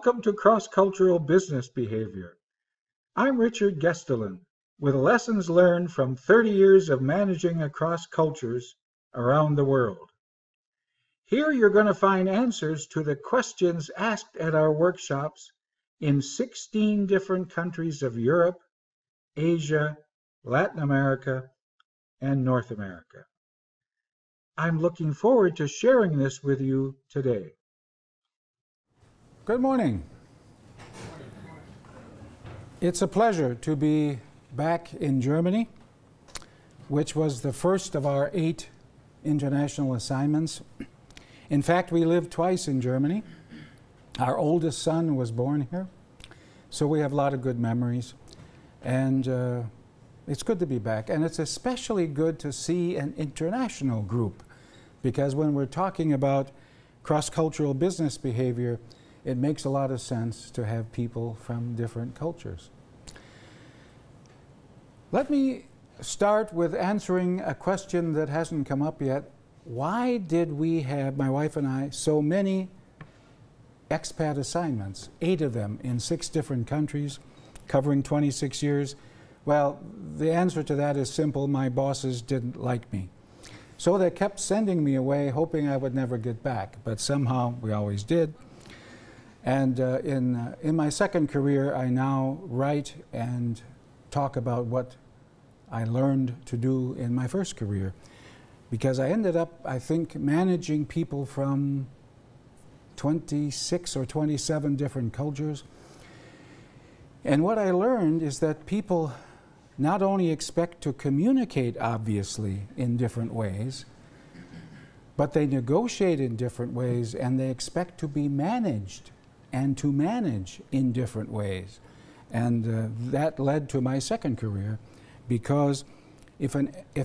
Welcome to Cross-Cultural Business Behavior. I'm Richard Gesteland, with lessons learned from 30 years of managing across cultures around the world. Here you're going to find answers to the questions asked at our workshops in 16 different countries of Europe, Asia, Latin America, and North America. I'm looking forward to sharing this with you today. Good morning. It's a pleasure to be back in Germany, which was the first of our 8 international assignments. In fact, we lived twice in Germany. Our oldest son was born here, so we have a lot of good memories. And it's good to be back. And it's especially good to see an international group, because when we're talking about cross-cultural business behavior, it makes a lot of sense to have people from different cultures. Let me start with answering a question that hasn't come up yet. Why did we have, my wife and I, so many expat assignments, 8 of them in 6 different countries, covering 26 years? Well, the answer to that is simple. My bosses didn't like me. So they kept sending me away, hoping I would never get back. But somehow we always did. And in my second career, I now write and talk about what I learned to do in my first career. Because I ended up, I think, managing people from 26 or 27 different cultures. And what I learned is that people not only expect to communicate, obviously, in different ways, but they negotiate in different ways, and they expect to be managed and to manage in different ways. And that led to my second career, because if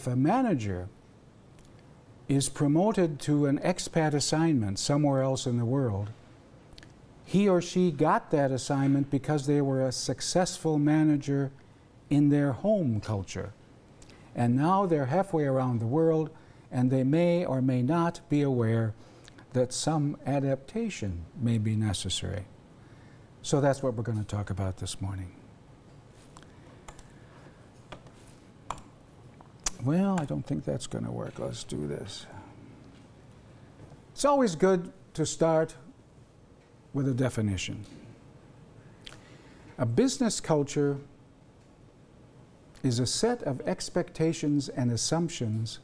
a manager is promoted to an expat assignment somewhere else in the world, he or she got that assignment because they were a successful manager in their home culture. And now they're halfway around the world, and they may or may not be aware that some adaptation may be necessary. So that's what we're going to talk about this morning. Well, I don't think that's going to work. Let's do this. It's always good to start with a definition. A business culture is a set of expectations and assumptions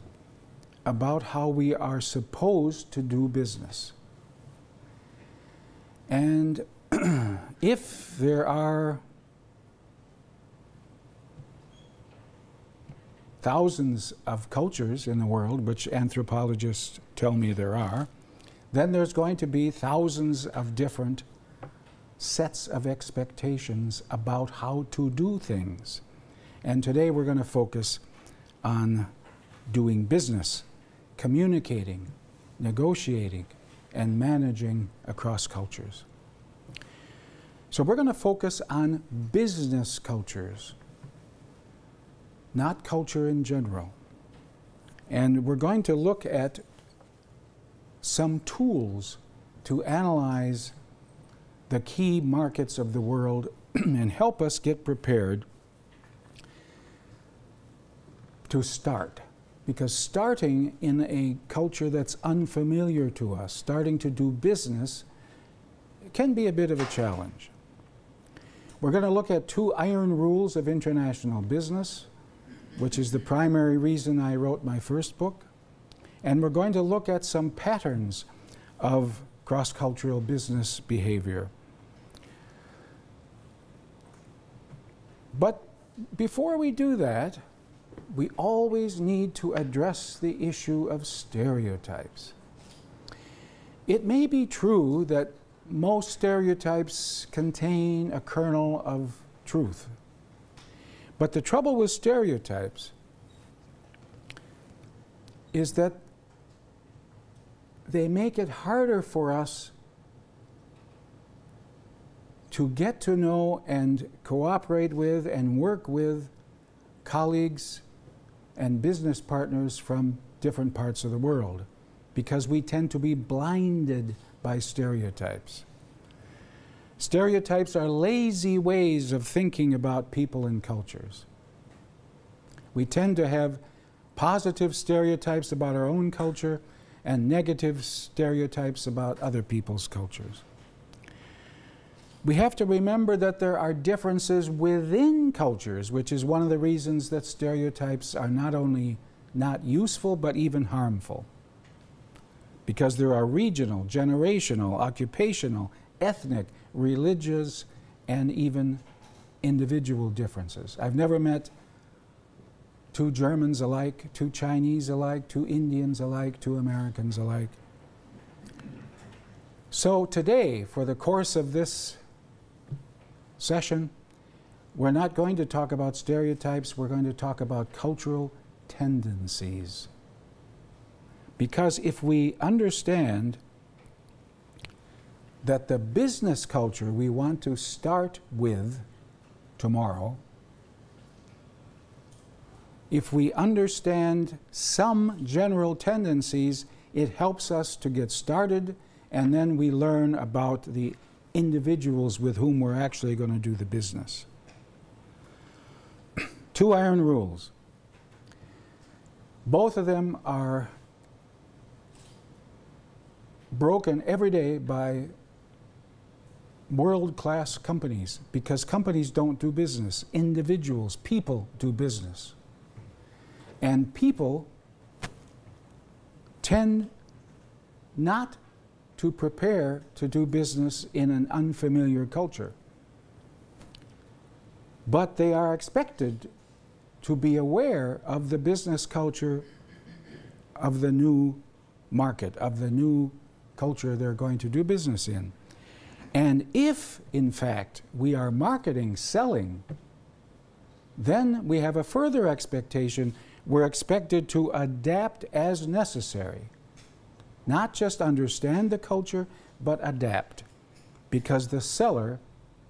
about how we are supposed to do business. And if there are thousands of cultures in the world, which anthropologists tell me there are, then there's going to be thousands of different sets of expectations about how to do things. And today we're going to focus on doing business, communicating, negotiating, and managing across cultures. So we're going to focus on business cultures, not culture in general. And we're going to look at some tools to analyze the key markets of the world and help us get prepared to start. Because starting in a culture that's unfamiliar to us, starting to do business, can be a bit of a challenge. We're going to look at 2 iron rules of international business, which is the primary reason I wrote my first book. And we're going to look at some patterns of cross-cultural business behavior. But before we do that, we always need to address the issue of stereotypes. It may be true that most stereotypes contain a kernel of truth. But the trouble with stereotypes is that they make it harder for us to get to know and cooperate with and work with colleagues and business partners from different parts of the world, because we tend to be blinded by stereotypes. Stereotypes are lazy ways of thinking about people and cultures. We tend to have positive stereotypes about our own culture and negative stereotypes about other people's cultures. We have to remember that there are differences within cultures, which is one of the reasons that stereotypes are not only not useful, but even harmful. Because there are regional, generational, occupational, ethnic, religious, and even individual differences. I've never met two Germans alike, two Chinese alike, two Indians alike, two Americans alike. So today, for the course of this session, we're not going to talk about stereotypes, we're going to talk about cultural tendencies. Because if we understand that the business culture we want to start with tomorrow, if we understand some general tendencies, it helps us to get started, and then we learn about the individuals with whom we're actually going to do the business. 2 iron rules. Both of them are broken every day by world-class companies, because companies don't do business. Individuals, people do business. And people tend not to prepare to do business in an unfamiliar culture. But they are expected to be aware of the business culture of the new market, of the new culture they're going to do business in. And if, in fact, we are marketing, selling, then we have a further expectation. We're expected to adapt as necessary. Not just understand the culture, but adapt. Because the seller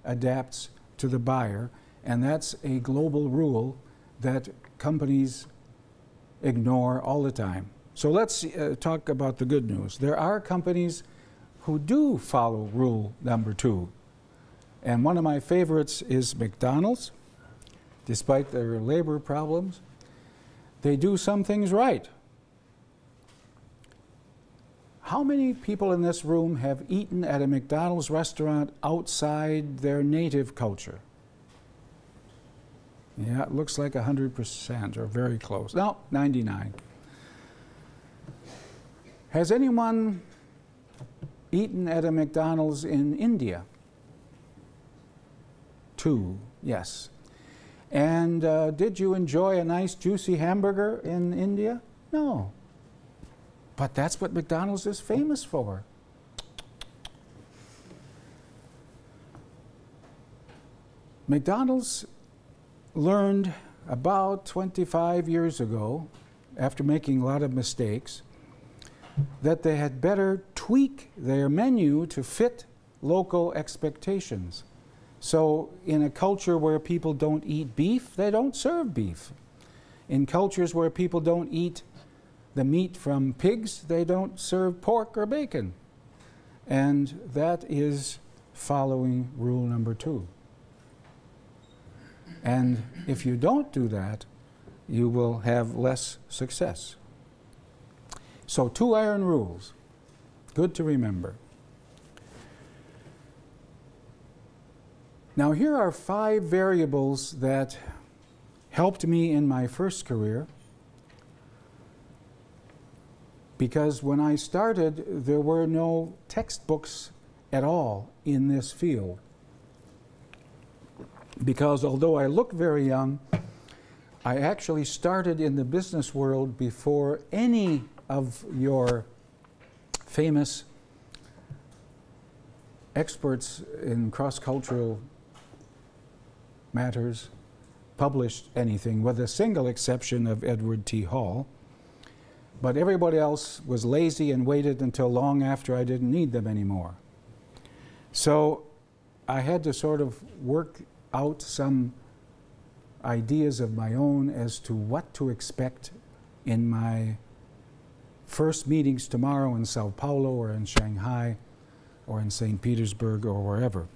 adapts to the buyer, and that's a global rule that companies ignore all the time. So let's talk about the good news. There are companies who do follow rule number 2. And one of my favorites is McDonald's. Despite their labor problems, they do some things right. How many people in this room have eaten at a McDonald's restaurant outside their native culture? Yeah, it looks like 100% or very close. No, 99. Has anyone eaten at a McDonald's in India? 2, yes. And did you enjoy a nice juicy hamburger in India? No. But that's what McDonald's is famous for. McDonald's learned about 25 years ago, after making a lot of mistakes, that they had better tweak their menu to fit local expectations. So in a culture where people don't eat beef, they don't serve beef. In cultures where people don't eat the meat from pigs, they don't serve pork or bacon. And that is following rule number 2. And if you don't do that, you will have less success. So 2 iron rules, good to remember. Now here are 5 variables that helped me in my first career, because when I started there were no textbooks at all in this field. Because although I look very young, I actually started in the business world before any of your famous experts in cross-cultural matters published anything, with a single exception of Edward T. Hall. But everybody else was lazy and waited until long after I didn't need them anymore. So I had to sort of work out some ideas of my own as to what to expect in my first meetings tomorrow in Sao Paulo or in Shanghai or in St. Petersburg or wherever.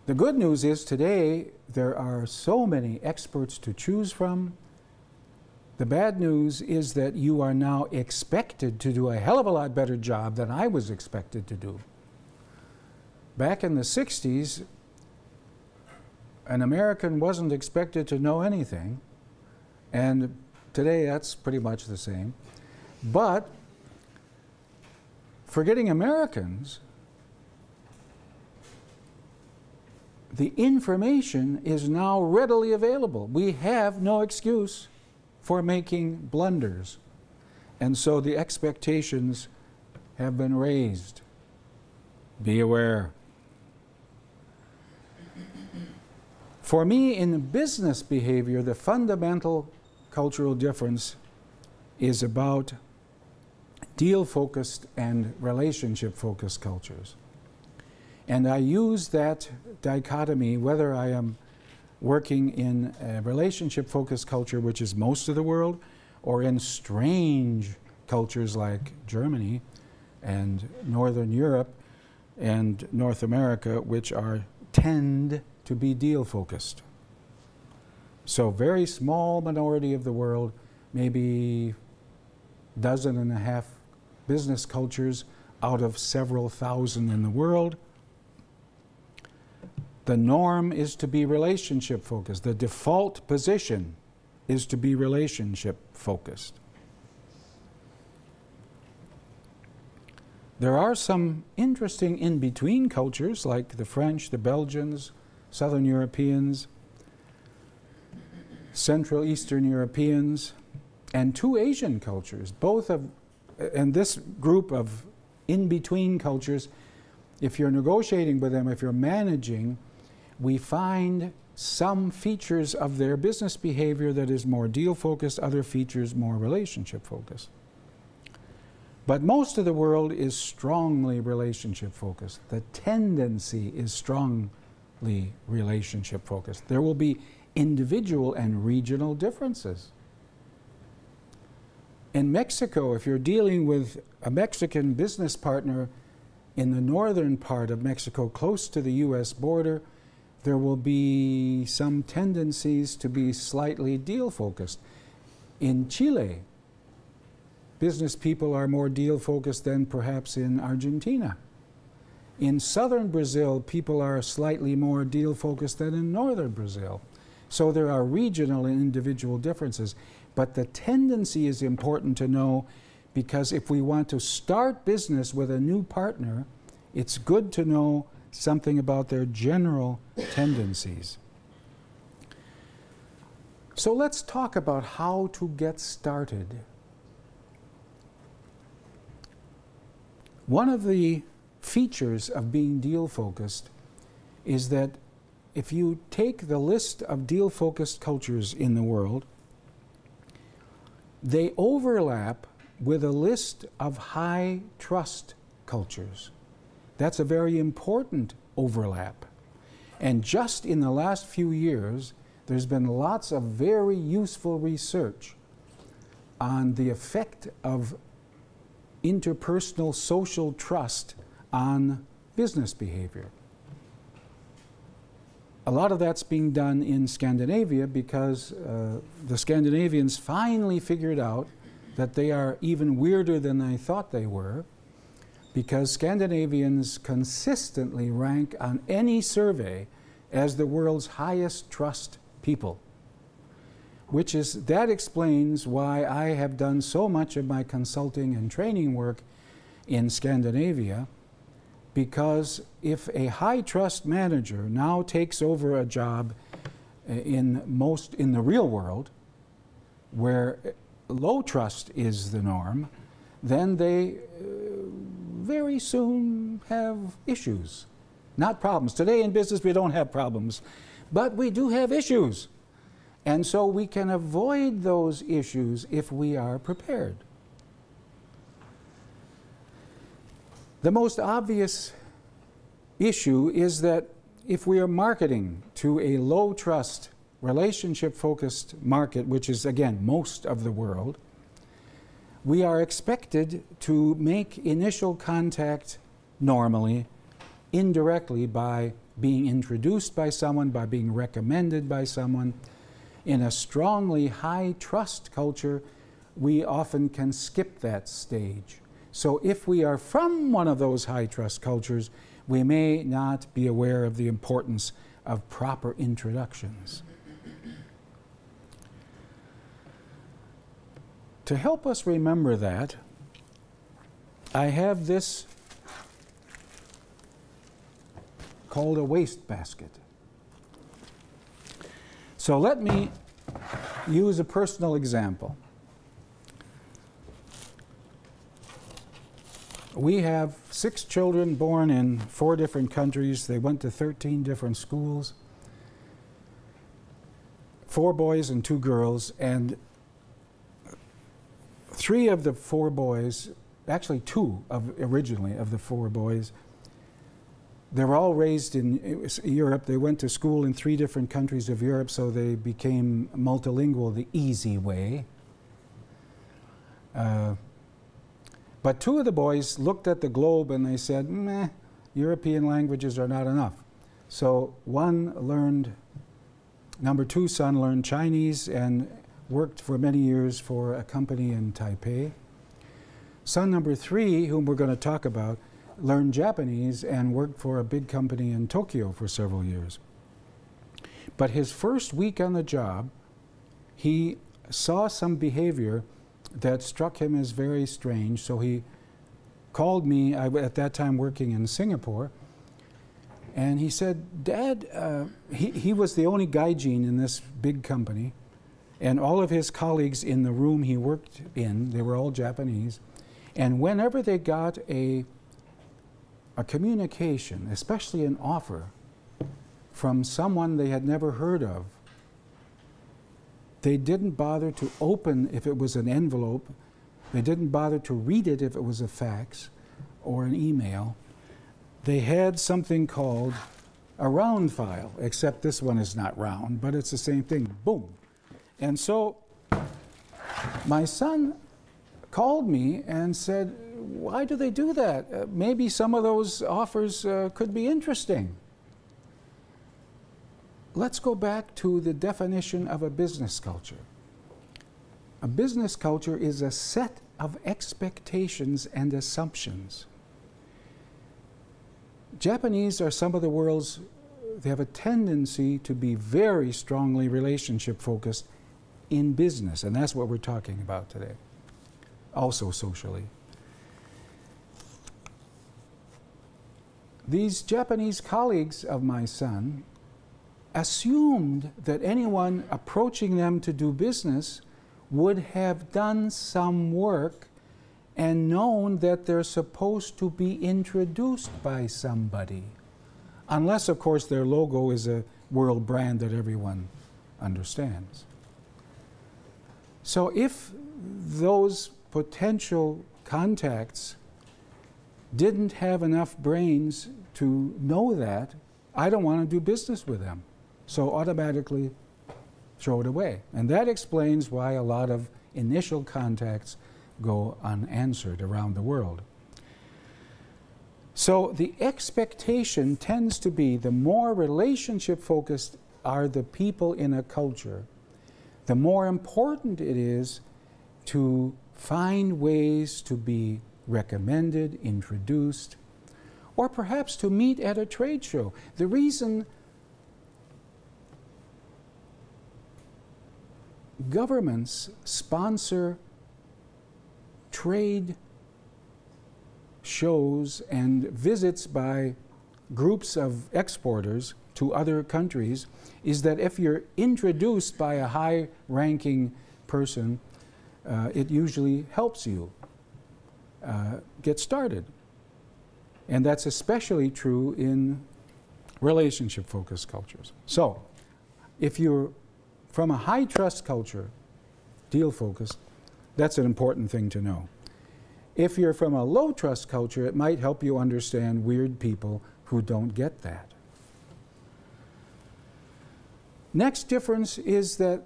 The good news is today there are so many experts to choose from. The bad news is that you are now expected to do a hell of a lot better job than I was expected to do. Back in the 60s, an American wasn't expected to know anything, and today that's pretty much the same. But forgetting Americans, the information is now readily available. We have no excuse for making blunders. And so the expectations have been raised. Be aware. For me, in business behavior, the fundamental cultural difference is about deal-focused and relationship-focused cultures. And I use that dichotomy, whether I am working in a relationship-focused culture, which is most of the world, or in strange cultures like Germany and Northern Europe and North America, which tend to be deal-focused. So very small minority of the world, maybe dozen and a half business cultures out of several thousand in the world. The norm is to be relationship focused. The default position is to be relationship focused. There are some interesting in-between cultures like the French, the Belgians, Southern Europeans, Central Eastern Europeans, and two Asian cultures, and this group of in-between cultures, if you're negotiating with them, if you're managing, we find some features of their business behavior that is more deal-focused, other features more relationship-focused. But most of the world is strongly relationship-focused. The tendency is strongly relationship-focused. There will be individual and regional differences. In Mexico, if you're dealing with a Mexican business partner in the northern part of Mexico, close to the US border, there will be some tendencies to be slightly deal-focused. In Chile, business people are more deal-focused than perhaps in Argentina. In southern Brazil, people are slightly more deal-focused than in northern Brazil. So there are regional and individual differences. But the tendency is important to know, because if we want to start business with a new partner, it's good to know something about their general tendencies. So let's talk about how to get started. One of the features of being deal-focused is that if you take the list of deal-focused cultures in the world, they overlap with a list of high-trust cultures. That's a very important overlap. And just in the last few years, there's been lots of very useful research on the effect of interpersonal social trust on business behavior. A lot of that's being done in Scandinavia because the Scandinavians finally figured out that they are even weirder than I thought they were, because Scandinavians consistently rank on any survey as the world's highest trust people, that explains why I have done so much of my consulting and training work in Scandinavia, because if a high trust manager now takes over a job in the real world where low trust is the norm, then they very soon have issues, not problems. Today in business we don't have problems, but we do have issues. And so we can avoid those issues if we are prepared. The most obvious issue is that if we are marketing to a low trust, relationship focused market, which is again most of the world, we are expected to make initial contact normally, indirectly by being introduced by someone, by being recommended by someone. In a strongly high trust culture, we often can skip that stage. So if we are from one of those high trust cultures, we may not be aware of the importance of proper introductions. To help us remember that, I have this called a wastebasket. So let me use a personal example. We have 6 children born in 4 different countries. They went to 13 different schools. 4 boys and 2 girls, and 3 of the 4 boys, actually 2 originally of the 4 boys, they were all raised in Europe. They went to school in 3 different countries of Europe, so they became multilingual the easy way. But 2 of the boys looked at the globe and they said, meh, European languages are not enough. So number 2 son learned Chinese and worked for many years for a company in Taipei. Son number 3, whom we're going to talk about, learned Japanese and worked for a big company in Tokyo for several years. But his first week on the job, he saw some behavior that struck him as very strange, so he called me. I was at that time working in Singapore, and he said, Dad, he was the only gaijin in this big company, and all of his colleagues in the room he worked in, they were all Japanese, and whenever they got a communication, especially an offer from someone they had never heard of, they didn't bother to open if it was an envelope. They didn't bother to read it if it was a fax or an email. They had something called a round file, except this one is not round, but it's the same thing. Boom. And so my son called me and said, why do they do that? Maybe some of those offers could be interesting. Let's go back to the definition of a business culture. A business culture is a set of expectations and assumptions. Japanese are some of the world's, they have a tendency to be very strongly relationship focused in business, and that's what we're talking about today, also socially. These Japanese colleagues of my son assumed that anyone approaching them to do business would have done some work and known that they're supposed to be introduced by somebody. Unless, of course, their logo is a world brand that everyone understands. So if those potential contacts didn't have enough brains to know that, I don't want to do business with them. So automatically throw it away. And that explains why a lot of initial contacts go unanswered around the world. So the expectation tends to be the more relationship focused are the people in a culture, the more important it is to find ways to be recommended, introduced, or perhaps to meet at a trade show. The reason governments sponsor trade shows and visits by groups of exporters to other countries is that if you're introduced by a high-ranking person, it usually helps you get started. And that's especially true in relationship-focused cultures. So, if you're from a high-trust culture, deal-focused, that's an important thing to know. If you're from a low-trust culture, it might help you understand weird people who don't get that. Next difference is that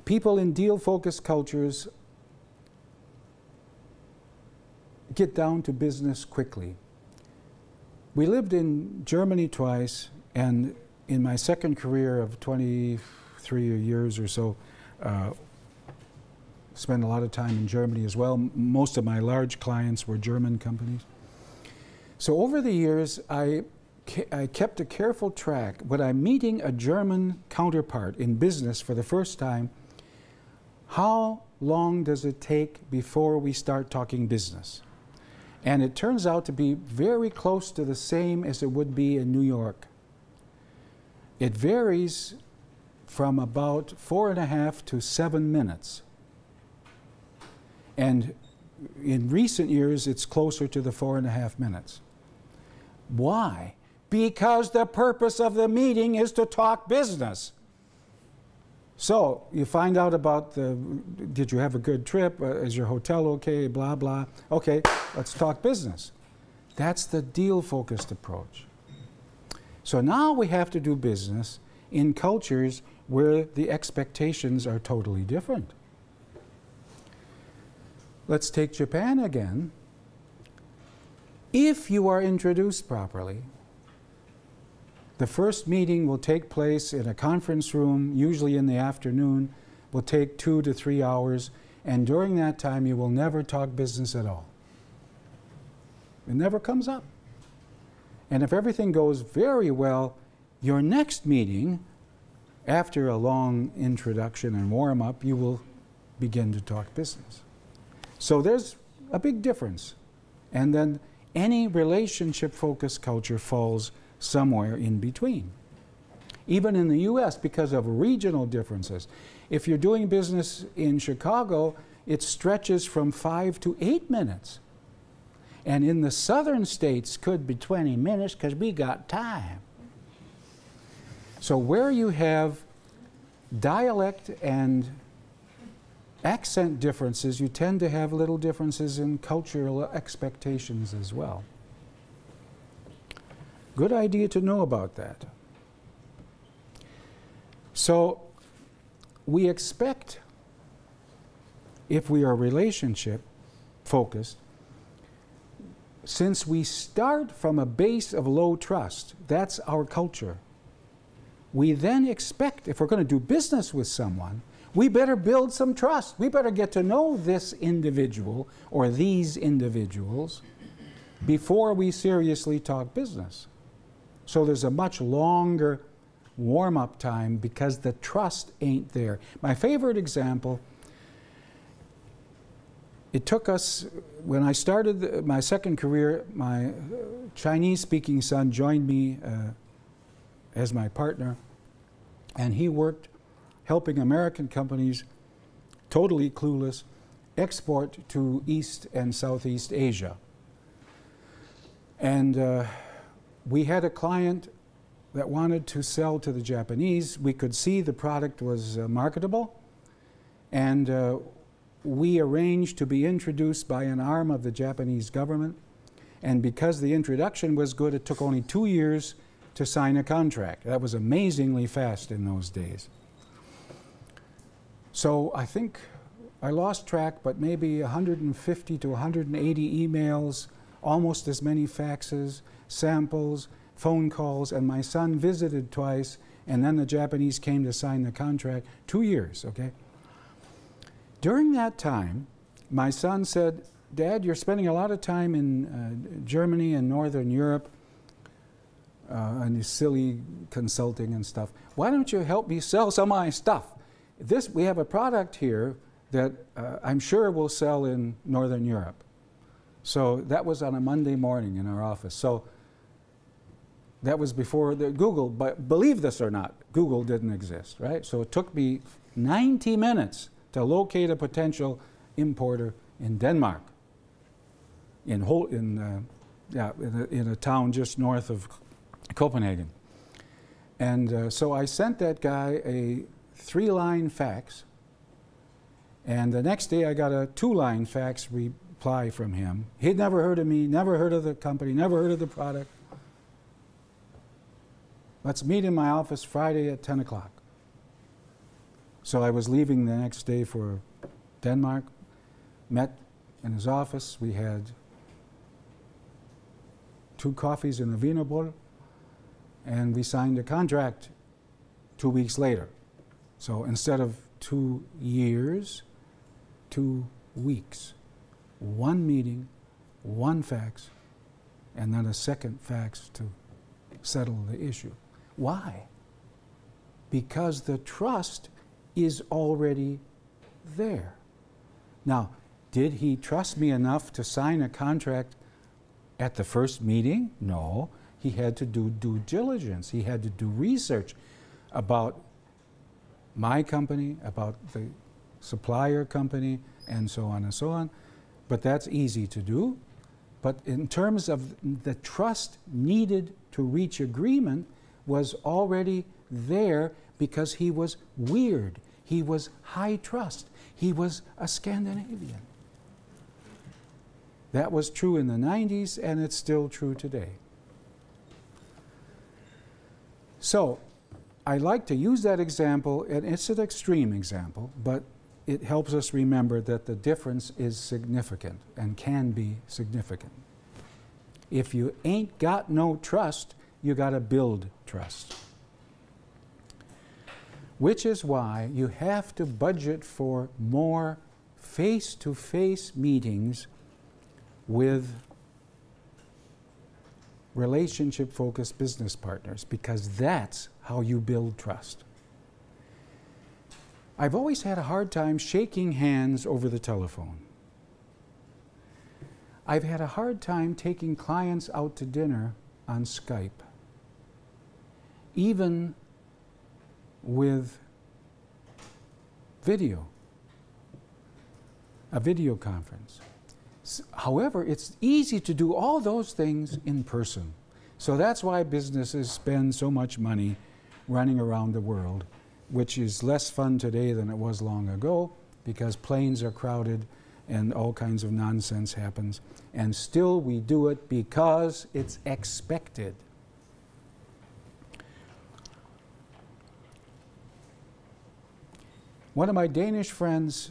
people in deal-focused cultures get down to business quickly. We lived in Germany twice, and in my second career of 23 years or so, spent a lot of time in Germany as well. Most of my large clients were German companies. So over the years, I kept a careful track. When I'm meeting a German counterpart in business for the first time, how long does it take before we start talking business? And it turns out to be very close to the same as it would be in New York. It varies from about 4.5 to 7 minutes. And in recent years, it's closer to the 4.5 minutes. Why? Because the purpose of the meeting is to talk business. So you find out about did you have a good trip? Is your hotel okay? Blah, blah. Okay, let's talk business. That's the deal-focused approach. So now we have to do business in cultures where the expectations are totally different. Let's take Japan again. If you are introduced properly, the first meeting will take place in a conference room, usually in the afternoon, will take 2 to 3 hours, and during that time you will never talk business at all. It never comes up. And if everything goes very well, your next meeting, after a long introduction and warm-up, you will begin to talk business. So there's a big difference. And then any relationship-focused culture falls somewhere in between. Even in the US, because of regional differences. If you're doing business in Chicago, it stretches from 5 to 8 minutes. And in the southern states, could be 20 minutes because we got time. So where you have dialect and accent differences, you tend to have little differences in cultural expectations as well. Good idea to know about that. So we expect, if we are relationship focused, since we start from a base of low trust, that's our culture, we then expect, if we're going to do business with someone, we better build some trust. We better get to know this individual or these individuals before we seriously talk business. So there's a much longer warm-up time because the trust ain't there. My favorite example, it took us, when I started my second career, my Chinese-speaking son joined me as my partner, and he worked helping American companies, totally clueless, export to East and Southeast Asia. And we had a client that wanted to sell to the Japanese. We could see the product was marketable, and we arranged to be introduced by an arm of the Japanese government. And because the introduction was good, it took only 2 years to sign a contract. That was amazingly fast in those days. So I think I lost track, but maybe 150 to 180 emails, almost as many faxes, samples, phone calls, and my son visited twice, and then the Japanese came to sign the contract. 2 years, okay? During that time, my son said, "Dad, you're spending a lot of time in Germany and Northern Europe, and silly consulting and stuff. Why don't you help me sell some of my stuff? We have a product here that I'm sure will sell in Northern Europe." So that was on a Monday morning in our office. So that was before Google, but believe this or not, Google didn't exist, right? So it took me 90 minutes to locate a potential importer in Denmark, in a town just north of Copenhagen. And so I sent that guy a 3-line fax, and the next day I got a 2-line fax reply from him. He'd never heard of me, never heard of the company, never heard of the product. Let's meet in my office Friday at 10 o'clock. So I was leaving the next day for Denmark, met in his office. We had 2 coffees and a vino bowl, and we signed a contract 2 weeks later. So instead of 2 years, 2 weeks. 1 meeting, 1 fax, and then a second fax to settle the issue. Why? Because the trust is already there. Now, did he trust me enough to sign a contract at the first meeting? No. He had to do due diligence. He had to do research about my company, about the supplier company, and so on and so on. But that's easy to do. But in terms of the trust needed to reach agreement was already there because he was weird. He was high trust. He was a Scandinavian. That was true in the 90s, and it's still true today. So I like to use that example, and it's an extreme example, but it helps us remember that the difference is significant and can be significant. If you ain't got no trust, you got to build trust. Which is why you have to budget for more face-to-face meetings with relationship-focused business partners, because that's how you build trust. I've always had a hard time shaking hands over the telephone. I've had a hard time taking clients out to dinner on Skype, even with video, a video conference. However, it's easy to do all those things in person. So that's why businesses spend so much money running around the world, which is less fun today than it was long ago, because planes are crowded and all kinds of nonsense happens. And still we do it because it's expected. One of my Danish friends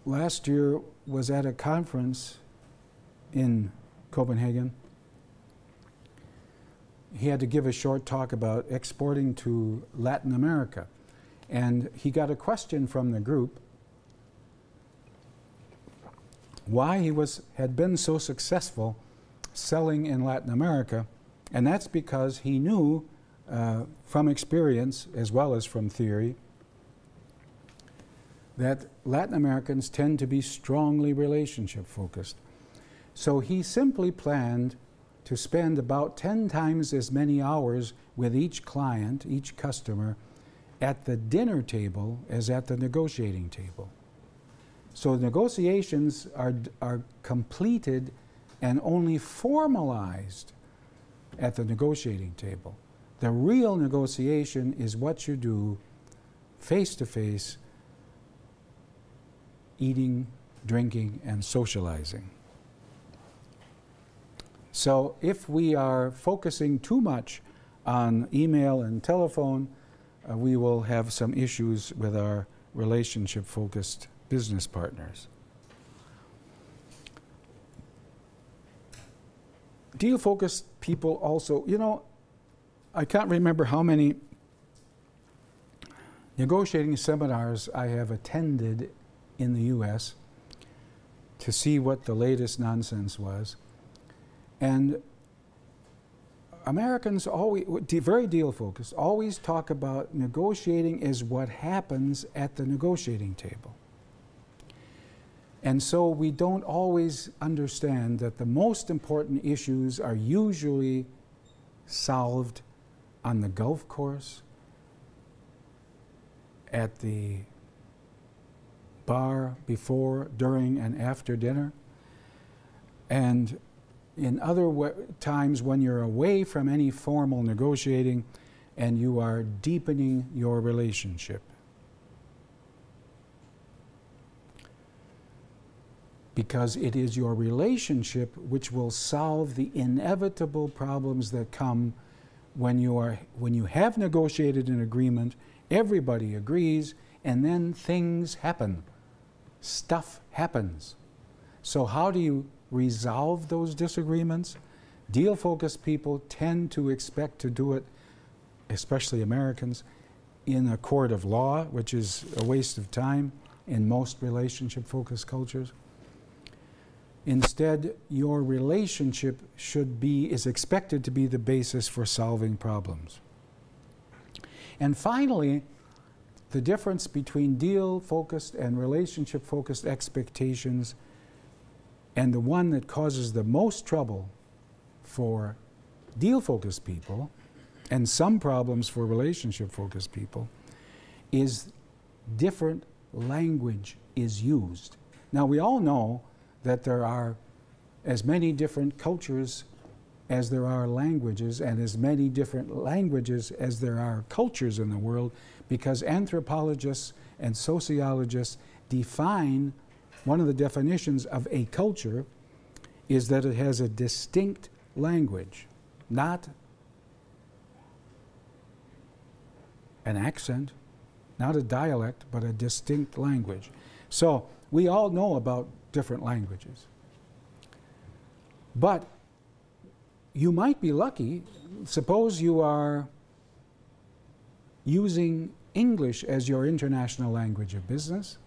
last year was at a conference in Copenhagen. He had to give a short talk about exporting to Latin America. And he got a question from the group why he had been so successful selling in Latin America. And that's because he knew from experience as well as from theory that Latin Americans tend to be strongly relationship focused. So he simply planned to spend about 10 times as many hours with each client, each customer, at the dinner table as at the negotiating table. So negotiations are completed and only formalized at the negotiating table. The real negotiation is what you do face to face, eating, drinking, and socializing. So if we are focusing too much on email and telephone, we will have some issues with our relationship-focused business partners. Deal-focused people also, you know, I can't remember how many negotiating seminars I have attended in the US to see what the latest nonsense was. And Americans always, very deal focused, always talk about negotiating is what happens at the negotiating table. And so we don't always understand that the most important issues are usually solved on the golf course, at the bar before, during, and after dinner. And in other times when you're away from any formal negotiating and you are deepening your relationship. Because it is your relationship which will solve the inevitable problems that come when you have negotiated an agreement, everybody agrees, and then things happen. Stuff happens. So how do you resolve those disagreements? Deal-focused people tend to expect to do it, especially Americans, in a court of law, which is a waste of time in most relationship-focused cultures. Instead, your relationship is expected to be the basis for solving problems. And finally, the difference between deal-focused and relationship-focused expectations, and the one that causes the most trouble for deal-focused people and some problems for relationship-focused people, is different language is used. Now, we all know that there are as many different cultures as there are languages, and as many different languages as there are cultures in the world, because anthropologists and sociologists define, one of the definitions of a culture is that it has a distinct language, not an accent, not a dialect, but a distinct language. So we all know about different languages. But you might be lucky. Suppose you are using English as your international language of business,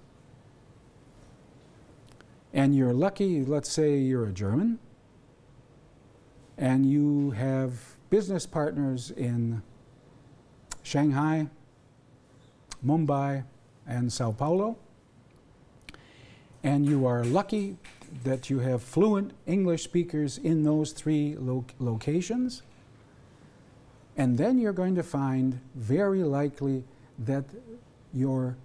and you're lucky, let's say you're a German, and you have business partners in Shanghai, Mumbai, and Sao Paulo, and you are lucky that you have fluent English speakers in those three locations, and then you're going to find very likely that your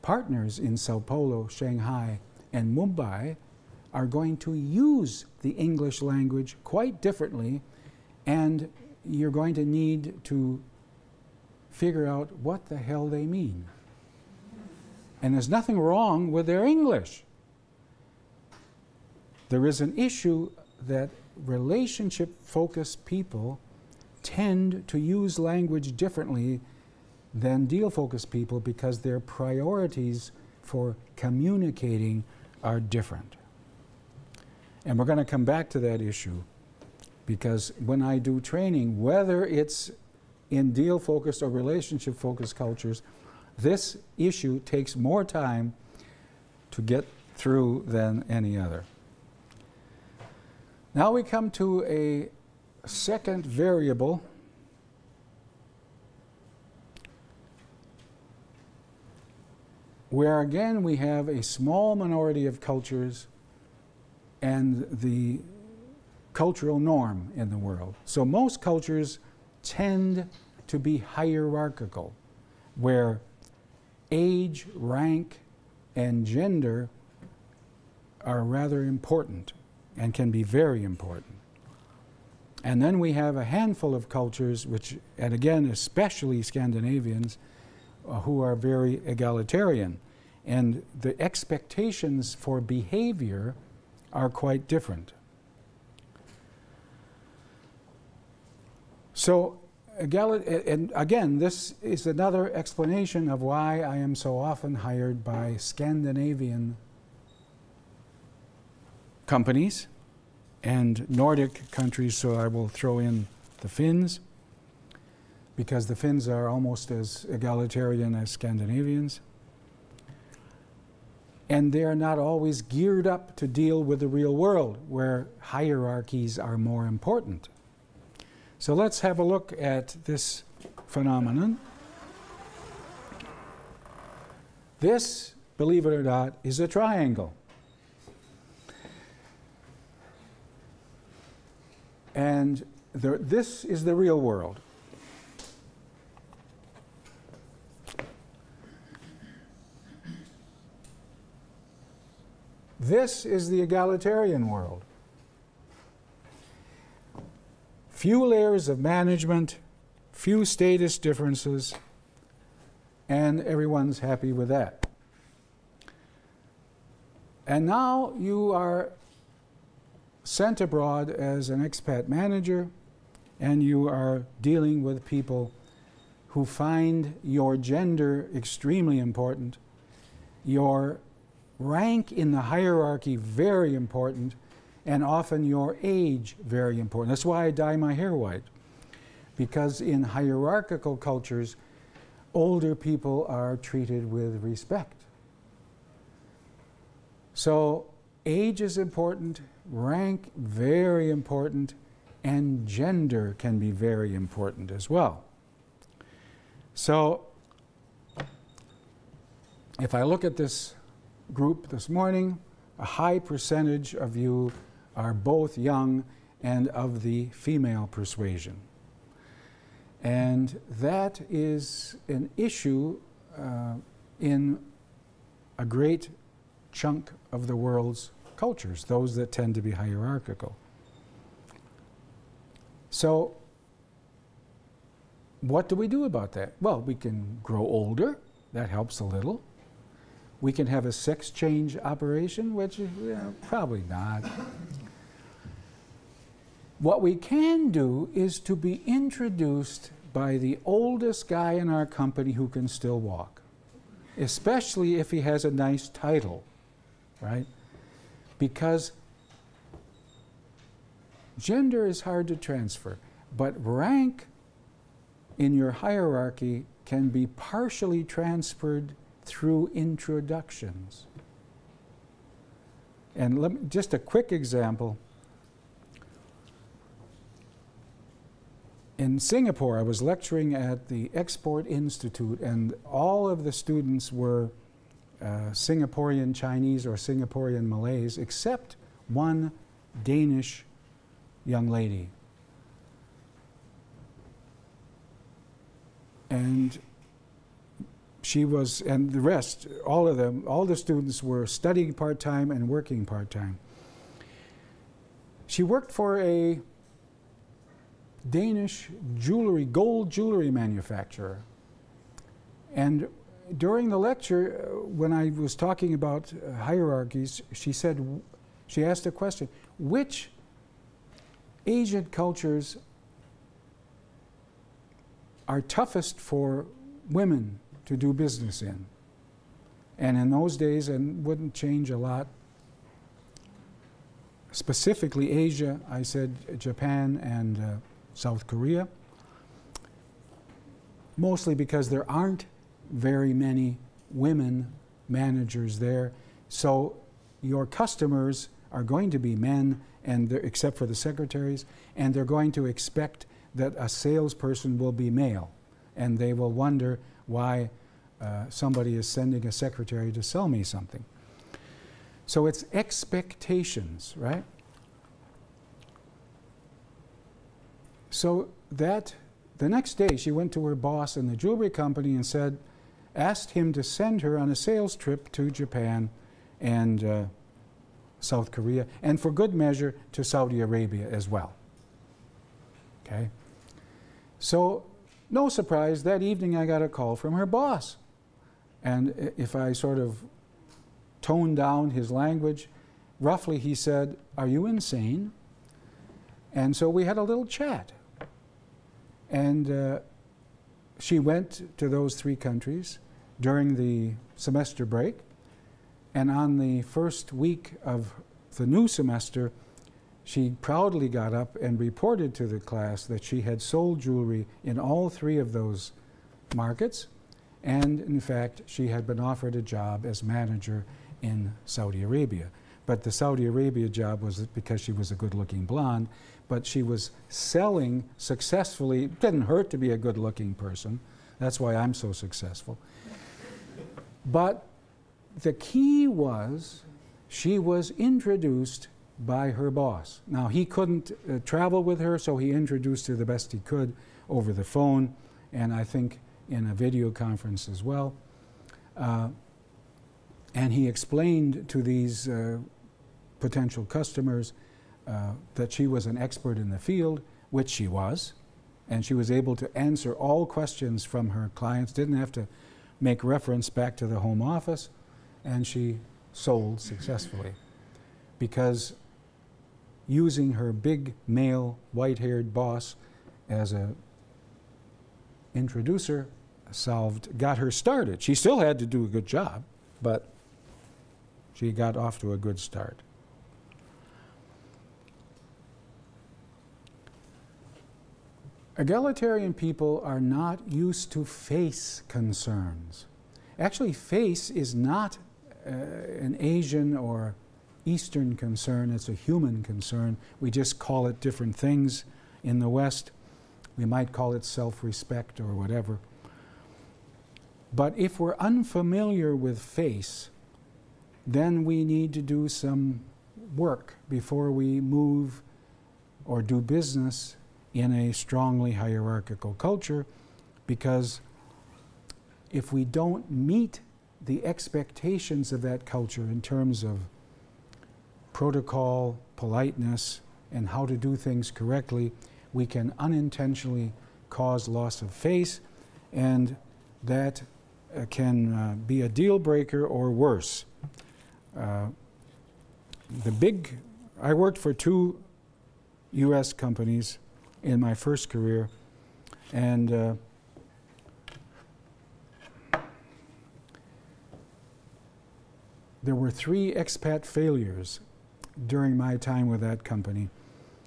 partners in Sao Paulo, Shanghai, and Mumbai are going to use the English language quite differently, and you're going to need to figure out what the hell they mean. And there's nothing wrong with their English. There is an issue that relationship-focused people tend to use language differently than deal-focused people because their priorities for communicating are different. And we're going to come back to that issue, because when I do training, whether it's in deal-focused or relationship-focused cultures, this issue takes more time to get through than any other. Now we come to a second variable where again we have a small minority of cultures and the cultural norm in the world. So most cultures tend to be hierarchical, where age, rank, and gender are rather important and can be very important. And then we have a handful of cultures, which, and again, especially Scandinavians, who are very egalitarian. And the expectations for behavior are quite different. So, and again, this is another explanation of why I am so often hired by Scandinavian companies and Nordic countries, so I will throw in the Finns, because the Finns are almost as egalitarian as Scandinavians. And they are not always geared up to deal with the real world, where hierarchies are more important. So let's have a look at this phenomenon. This, believe it or not, is a triangle. And this is the real world. This is the egalitarian world. Few layers of management, few status differences, and everyone's happy with that. And now you are sent abroad as an expat manager, and you are dealing with people who find your gender extremely important, your rank in the hierarchy very important, and often your age very important. That's why I dye my hair white, because in hierarchical cultures, older people are treated with respect. So age is important, rank very important, and gender can be very important as well. So if I look at this group this morning, a high percentage of you are both young and of the female persuasion. And that is an issue in a great chunk of the world's cultures, those that tend to be hierarchical. So what do we do about that? Well, we can grow older. That helps a little. We can have a sex change operation, which is probably not. What we can do is to be introduced by the oldest guy in our company who can still walk, especially if he has a nice title, right? Because gender is hard to transfer, but rank in your hierarchy can be partially transferred through introductions. And just a quick example. In Singapore, I was lecturing at the Export Institute, and all of the students were Singaporean Chinese or Singaporean Malays, except one Danish young lady. And she was, and the rest, all of them, all the students were studying part-time and working part-time. She worked for a Danish jewelry, gold jewelry manufacturer. And during the lecture, when I was talking about hierarchies, she asked a question: which Asian cultures are toughest for women to do business in? And in those days, and wouldn't change a lot, specifically Asia, I said Japan and South Korea, mostly because there aren't very many women managers there. So your customers are going to be men, and except for the secretaries, and they're going to expect that a salesperson will be male, and they will wonder why somebody is sending a secretary to sell me something. So it's expectations, right? So that the next day she went to her boss in the jewelry company and asked him to send her on a sales trip to Japan and South Korea, and for good measure to Saudi Arabia as well. Okay? So no surprise, that evening I got a call from her boss. And if I sort of toned down his language, roughly he said, "Are you insane?" And so we had a little chat. And she went to those 3 countries during the semester break. And on the first week of the new semester, she proudly got up and reported to the class that she had sold jewelry in all 3 of those markets. And in fact, she had been offered a job as manager in Saudi Arabia. But the Saudi Arabia job was because she was a good-looking blonde, but she was selling successfully. It didn't hurt to be a good-looking person. That's why I'm so successful. But the key was she was introduced by her boss. Now, he couldn't travel with her, so he introduced her the best he could over the phone, and I think in a video conference as well. And he explained to these potential customers that she was an expert in the field, which she was, and she was able to answer all questions from her clients, didn't have to make reference back to the home office, and she sold successfully. Because using her big male white-haired boss as a introducer got her started. She still had to do a good job, but she got off to a good start. Egalitarian people are not used to face concerns. Actually, face is not an Asian or Eastern concern, it's a human concern. We just call it different things in the West. We might call it self-respect or whatever. But if we're unfamiliar with face, then we need to do some work before we move or do business in a strongly hierarchical culture, because if we don't meet the expectations of that culture in terms of protocol, politeness, and how to do things correctly, we can unintentionally cause loss of face, and that can be a deal breaker or worse. I worked for 2 US companies in my first career, and there were 3 expat failures during my time with that company.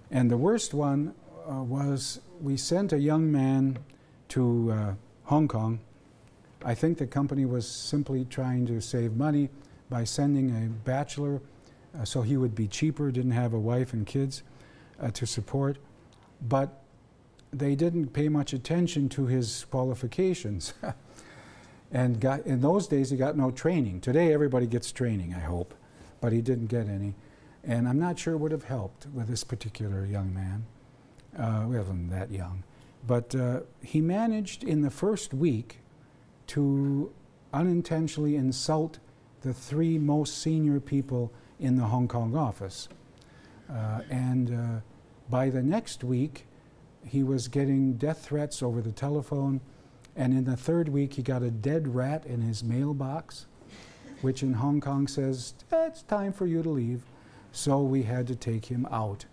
And the worst one was we sent a young man to Hong Kong. I think the company was simply trying to save money by sending a bachelor so he would be cheaper, didn't have a wife and kids to support. But they didn't pay much attention to his qualifications. And in those days, he got no training. Today, everybody gets training, I hope, but he didn't get any. And I'm not sure it would have helped with this particular young man. He wasn't that young. But he managed in the first week to unintentionally insult the 3 most senior people in the Hong Kong office. And by the next week, he was getting death threats over the telephone. And in the 3rd week, he got a dead rat in his mailbox, which in Hong Kong says, it's time for you to leave. So we had to take him out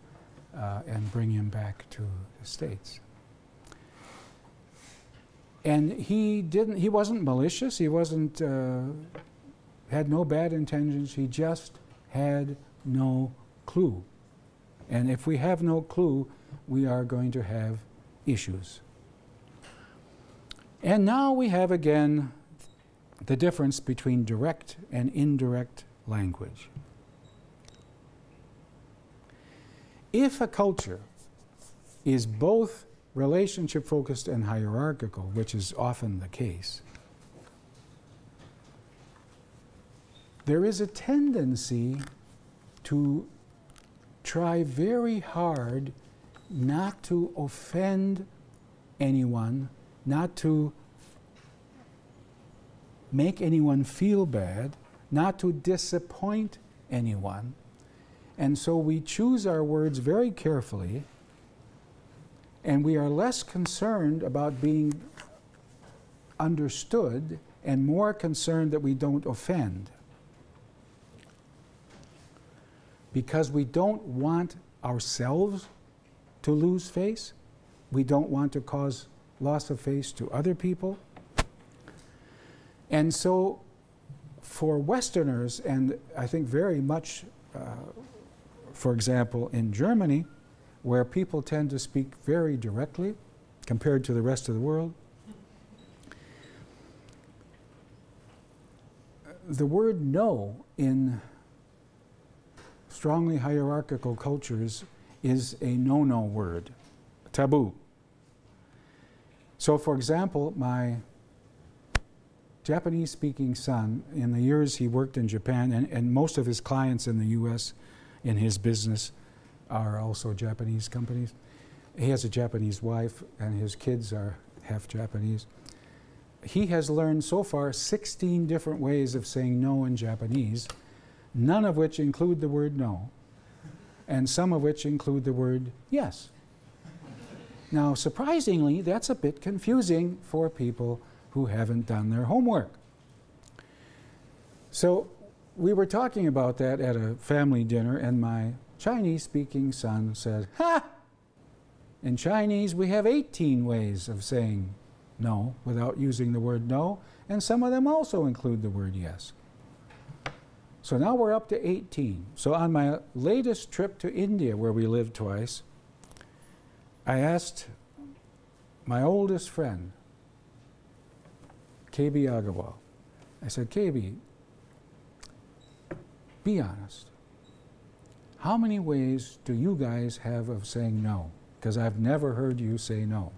and bring him back to the States. And he wasn't malicious, he wasn't, had no bad intentions, he just had no clue. And if we have no clue, we are going to have issues. And now we have again the difference between direct and indirect language. If a culture is both relationship-focused and hierarchical, which is often the case, there is a tendency to try very hard not to offend anyone, not to make anyone feel bad, not to disappoint anyone. And so we choose our words very carefully, and we are less concerned about being understood and more concerned that we don't offend. Because we don't want ourselves to lose face. We don't want to cause loss of face to other people. And so for Westerners, and I think very much, for example, in Germany, where people tend to speak very directly compared to the rest of the world, the word no in strongly hierarchical cultures is a no-no word, taboo. So for example, my Japanese-speaking son, in the years he worked in Japan, and most of his clients in the US in his business are also Japanese companies. He has a Japanese wife and his kids are half Japanese. He has learned so far 16 different ways of saying no in Japanese, none of which include the word no, and some of which include the word yes. Now, surprisingly, that's a bit confusing for people who haven't done their homework. So we were talking about that at a family dinner, and my Chinese-speaking son said, "Ha! In Chinese, we have 18 ways of saying no without using the word no, and some of them also include the word yes." So now we're up to 18. So on my latest trip to India, where we lived twice, I asked my oldest friend, KB Agarwal, I said, KB, be honest. How many ways do you guys have of saying no? Because I've never heard you say no.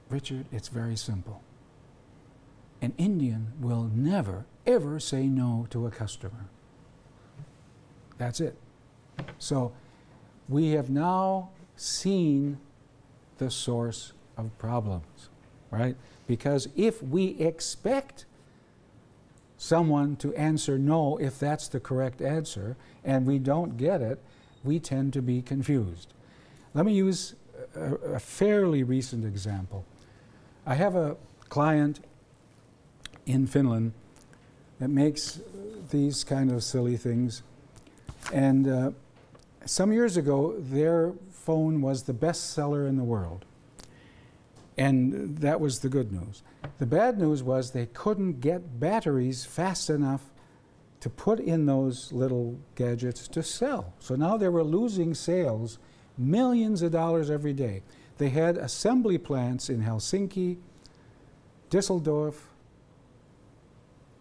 Richard, it's very simple. An Indian will never, ever say no to a customer. That's it. So we have now seen the source of problems, right? Because if we expect someone to answer no if that's the correct answer, and we don't get it, we tend to be confused. Let me use a fairly recent example. I have a client in Finland that makes these kind of silly things. And some years ago, their phone was the best seller in the world. And that was the good news. The bad news was they couldn't get batteries fast enough to put in those little gadgets to sell. So now they were losing sales, millions of dollars every day. They had assembly plants in Helsinki, Düsseldorf,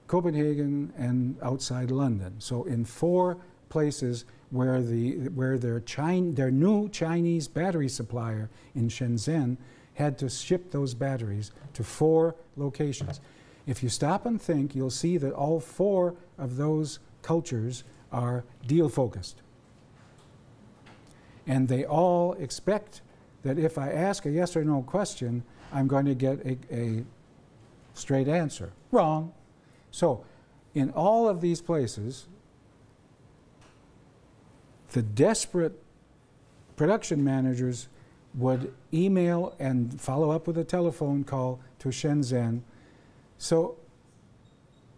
Copenhagen, and outside London. So in 4 places where their new Chinese battery supplier in Shenzhen had to ship those batteries to 4 locations. If you stop and think, you'll see that all 4 of those cultures are deal-focused. And they all expect that if I ask a yes or no question, I'm going to get a straight answer. Wrong. So in all of these places, the desperate production managers would email and follow up with a telephone call to Shenzhen. So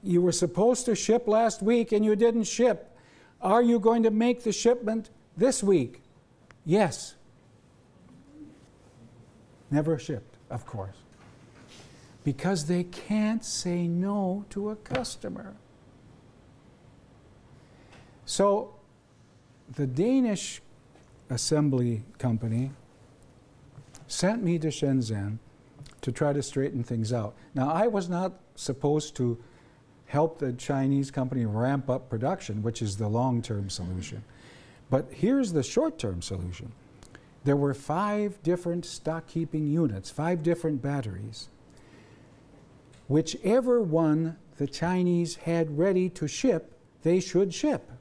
you were supposed to ship last week and you didn't ship. Are you going to make the shipment this week? Yes. Never shipped, of course. Because they can't say no to a customer. So the Danish assembly company sent me to Shenzhen to try to straighten things out. Now, I was not supposed to help the Chinese company ramp up production, which is the long-term solution. But here's the short-term solution. There were 5 different stock-keeping units, 5 different batteries. Whichever one the Chinese had ready to ship, they should ship.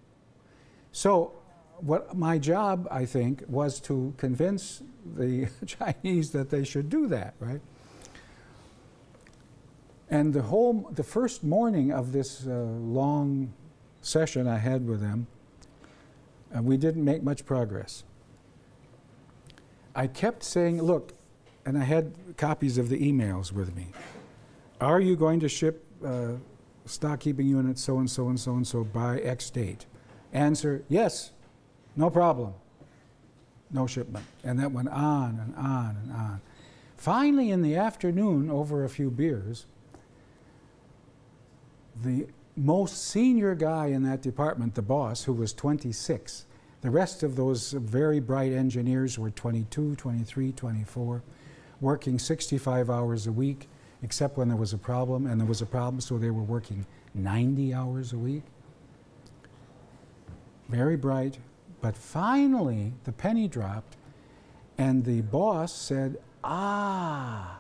So what my job, I think, was to convince the Chinese that they should do that, right? And the first morning of this long session I had with them, we didn't make much progress. I kept saying, look, and I had copies of the emails with me. Are you going to ship stock keeping unit so and so and so and so by X date? Answer, yes, no problem. No shipment. And that went on and on and on. Finally, in the afternoon, over a few beers, the most senior guy in that department, the boss, who was 26, the rest of those very bright engineers were 22, 23, 24, working 65 hours a week, except when there was a problem, and there was a problem, so they were working 90 hours a week. Very bright. But finally, the penny dropped, and the boss said, ah,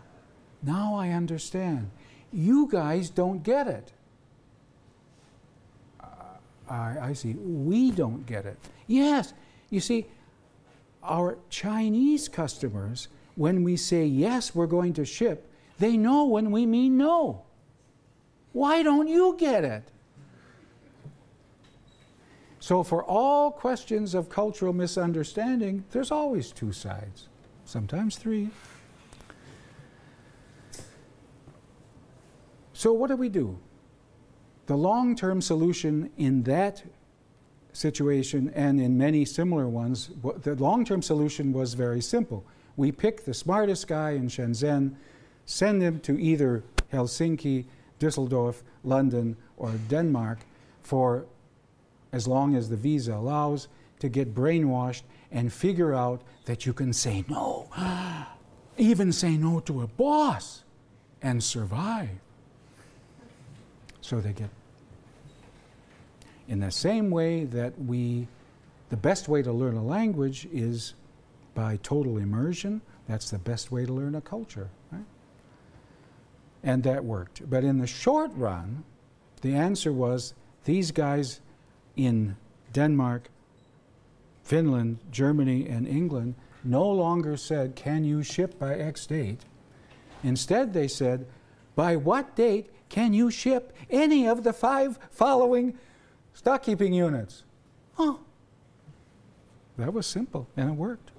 now I understand. You guys don't get it. I see. We don't get it. Yes. You see, our Chinese customers, when we say, yes, we're going to ship, they know when we mean no. Why don't you get it? So for all questions of cultural misunderstanding, there's always 2 sides, sometimes 3. So what do? The long-term solution in that situation and in many similar ones, the long-term solution was very simple. We pick the smartest guy in Shenzhen, send him to either Helsinki, Düsseldorf, London, or Denmark for as long as the visa allows, to get brainwashed and figure out that you can say no, even say no to a boss, and survive. So they get, in the same way that the best way to learn a language is by total immersion. That's the best way to learn a culture, right? And that worked. But in the short run, the answer was these guys in Denmark, Finland, Germany, and England no longer said, can you ship by X date? Instead, they said, by what date can you ship any of the 5 following stock keeping units? Oh, that was simple, and it worked.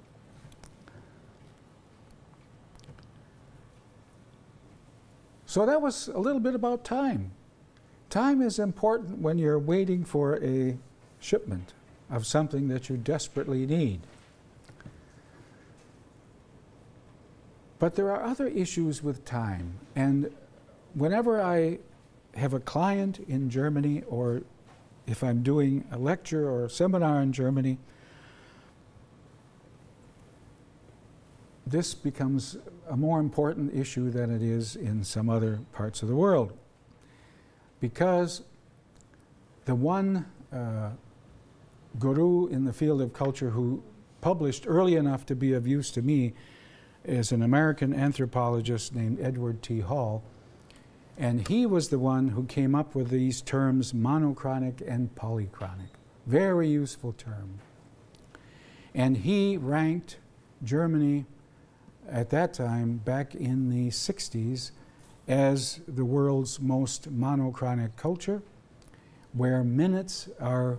So that was a little bit about time. Time is important when you're waiting for a shipment of something that you desperately need. But there are other issues with time, and whenever I have a client in Germany, or if I'm doing a lecture or a seminar in Germany, this becomes a more important issue than it is in some other parts of the world. Because the one guru in the field of culture who published early enough to be of use to me is an American anthropologist named Edward T. Hall. And he was the one who came up with these terms monochronic and polychronic. Very useful term. And he ranked Germany at that time, back in the 60s, as the world's most monochronic culture, where minutes are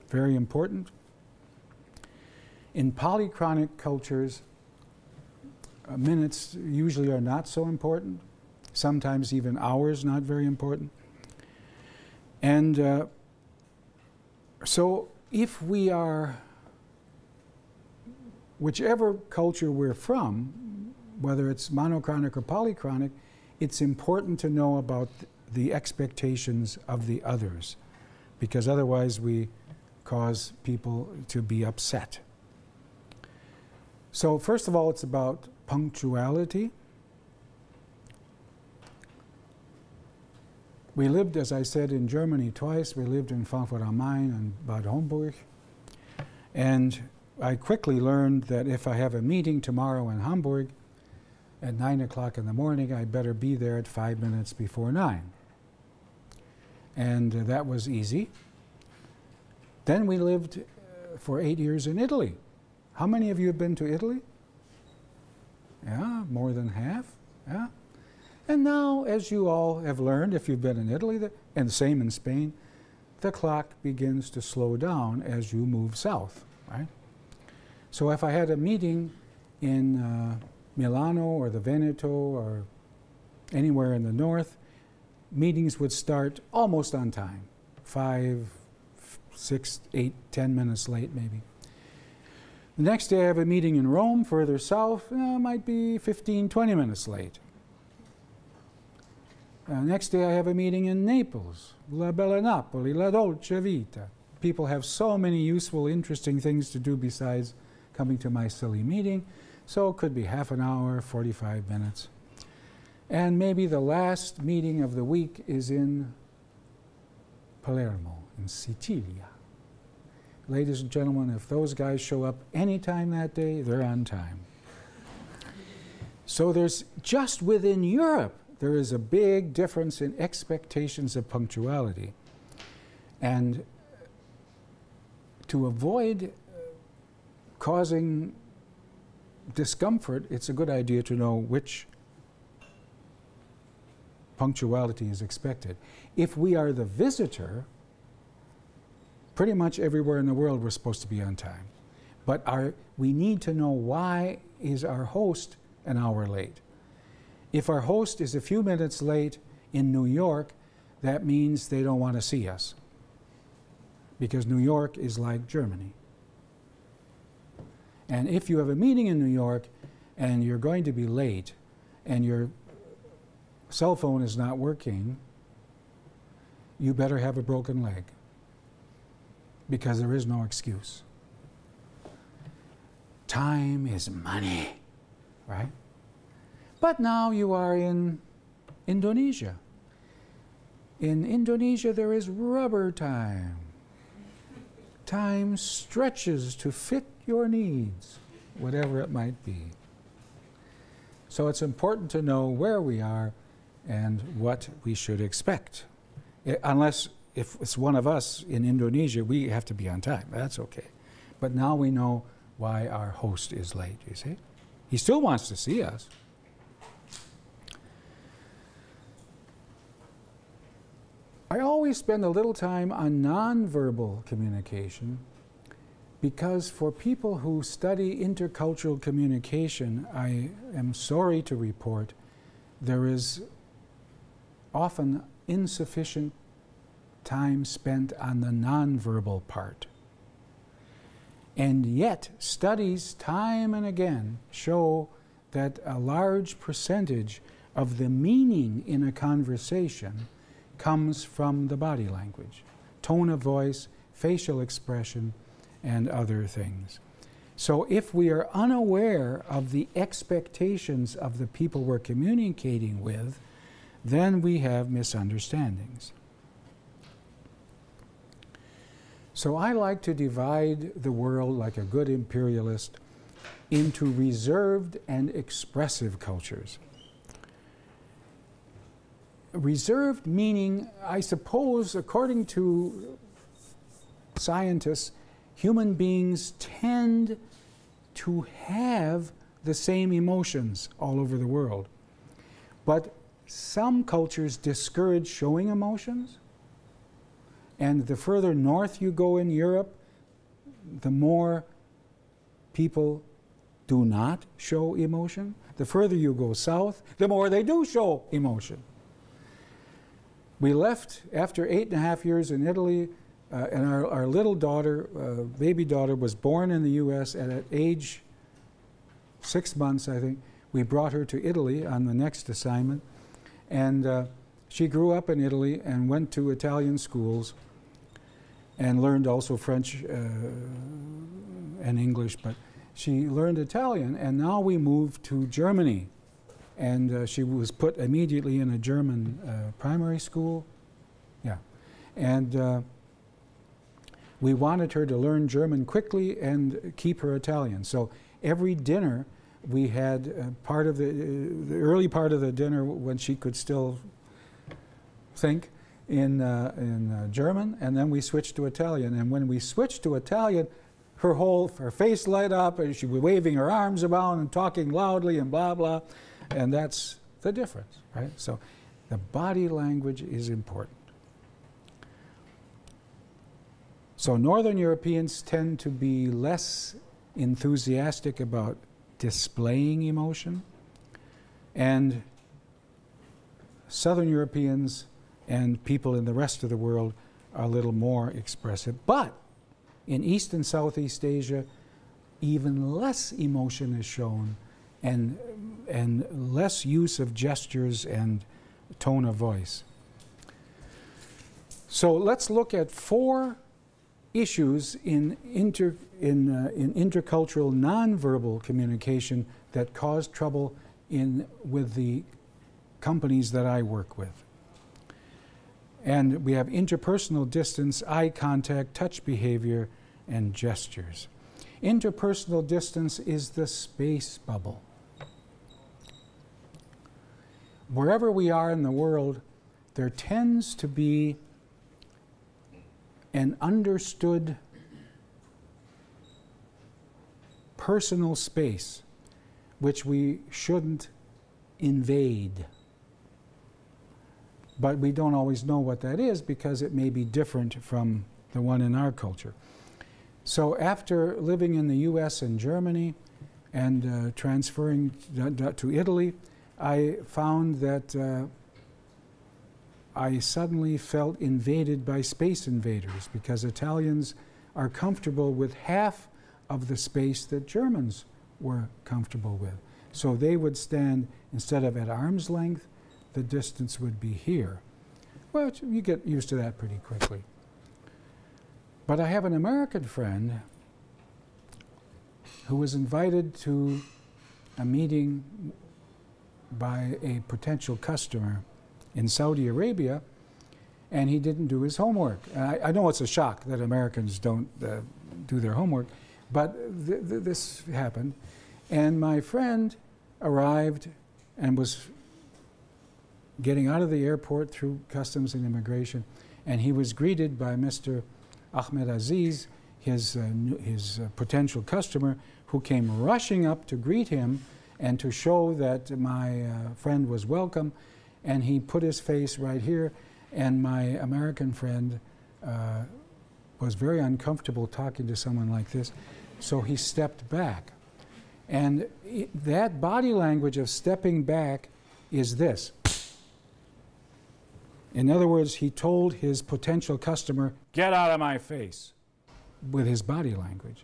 very important. In polychronic cultures, minutes usually are not so important, sometimes even hours not very important. And so if we are, whichever culture we're from, whether it's monochronic or polychronic, it's important to know about the expectations of the others, because otherwise we cause people to be upset. So first of all, it's about punctuality. We lived, as I said, in Germany twice. We lived in Frankfurt am Main and Bad Homburg. And I quickly learned that if I have a meeting tomorrow in Hamburg at 9 o'clock in the morning, I'd better be there at 5 minutes before 9. And that was easy. Then we lived for 8 years in Italy. How many of you have been to Italy? Yeah, more than half. Yeah. And now, as you all have learned, if you've been in Italy, and the same in Spain, the clock begins to slow down as you move south, right? So if I had a meeting in Milano or the Veneto or anywhere in the north, meetings would start almost on time, 5, 6, 8, 10 minutes late maybe. The next day I have a meeting in Rome, further south, might be 15, 20 minutes late. Next day I have a meeting in Naples, La Bella Napoli, La Dolce Vita. People have so many useful, interesting things to do besides coming to my silly meeting. So it could be half an hour, 45 minutes. And maybe the last meeting of the week is in Palermo, in Sicilia. Ladies and gentlemen, if those guys show up any time that day, they're on time. So there's, just within Europe, there is a big difference in expectations of punctuality. And to avoid causing discomfort, it's a good idea to know which punctuality is expected. If we are the visitor, pretty much everywhere in the world we're supposed to be on time. But we need to know, why is our host an hour late? If our host is a few minutes late in New York, that means they don't want to see us, because New York is like Germany. And if you have a meeting in New York and you're going to be late and your cell phone is not working, you better have a broken leg, because there is no excuse. time is money, right? But now you are in Indonesia. In Indonesia, there is rubber time. Time stretches to fit your needs, whatever it might be. So it's important to know where we are and what we should expect. Unless, if it's one of us in Indonesia, we have to be on time. That's okay. But now we know why our host is late, you see? He still wants to see us. I always spend a little time on nonverbal communication because for people who study intercultural communication, I am sorry to report there is often insufficient time spent on the nonverbal part. And yet, studies time and again show that a large percentage of the meaning in a conversation comes from the body language, tone of voice, facial expression, and other things. So if we are unaware of the expectations of the people we're communicating with, then we have misunderstandings. So I like to divide the world, like a good imperialist, into reserved and expressive cultures. Reserved meaning, I suppose, according to scientists, human beings tend to have the same emotions all over the world. But some cultures discourage showing emotions. And the further north you go in Europe, the more people do not show emotion. The further you go south, the more they do show emotion. We left after 8.5 years in Italy, and our little daughter, baby daughter, was born in the U.S. and at age 6 months, I think, we brought her to Italy on the next assignment. And she grew up in Italy and went to Italian schools and learned also French and English, but she learned Italian, and now we moved to Germany. And she was put immediately in a German primary school. Yeah. And we wanted her to learn German quickly and keep her Italian. So every dinner, we had part of the early part of the dinner when she could still think in German, and then we switched to Italian. And when we switched to Italian, her face light up, and she was waving her arms around and talking loudly and blah, blah. And that's the difference, right? So the body language is important. So Northern Europeans tend to be less enthusiastic about displaying emotion, and Southern Europeans and people in the rest of the world are a little more expressive. But in East and Southeast Asia, even less emotion is shown, and less use of gestures and tone of voice. So let's look at 4 issues in intercultural nonverbal communication that cause trouble with the companies that I work with. And we have interpersonal distance, eye contact, touch behavior, and gestures. Interpersonal distance is the space bubble. Wherever we are in the world, there tends to be an understood personal space which we shouldn't invade. But we don't always know what that is because it may be different from the one in our culture. So after living in the US and Germany and transferring to Italy, I found that I suddenly felt invaded by space invaders because Italians are comfortable with half of the space that Germans were comfortable with. So they would stand, instead of at arm's length, the distance would be here. Well, you get used to that pretty quickly. But I have an American friend who was invited to a meeting by a potential customer in Saudi Arabia, and he didn't do his homework. And I know it's a shock that Americans don't do their homework, but this happened. And my friend arrived and was getting out of the airport through customs and immigration, and he was greeted by Mr. Ahmed Aziz, his potential customer, who came rushing up to greet him and to show that my friend was welcome. And he put his face right here, and my American friend was very uncomfortable talking to someone like this, so he stepped back. And that body language of stepping back is this. In other words, he told his potential customer, "Get out of my face," with his body language,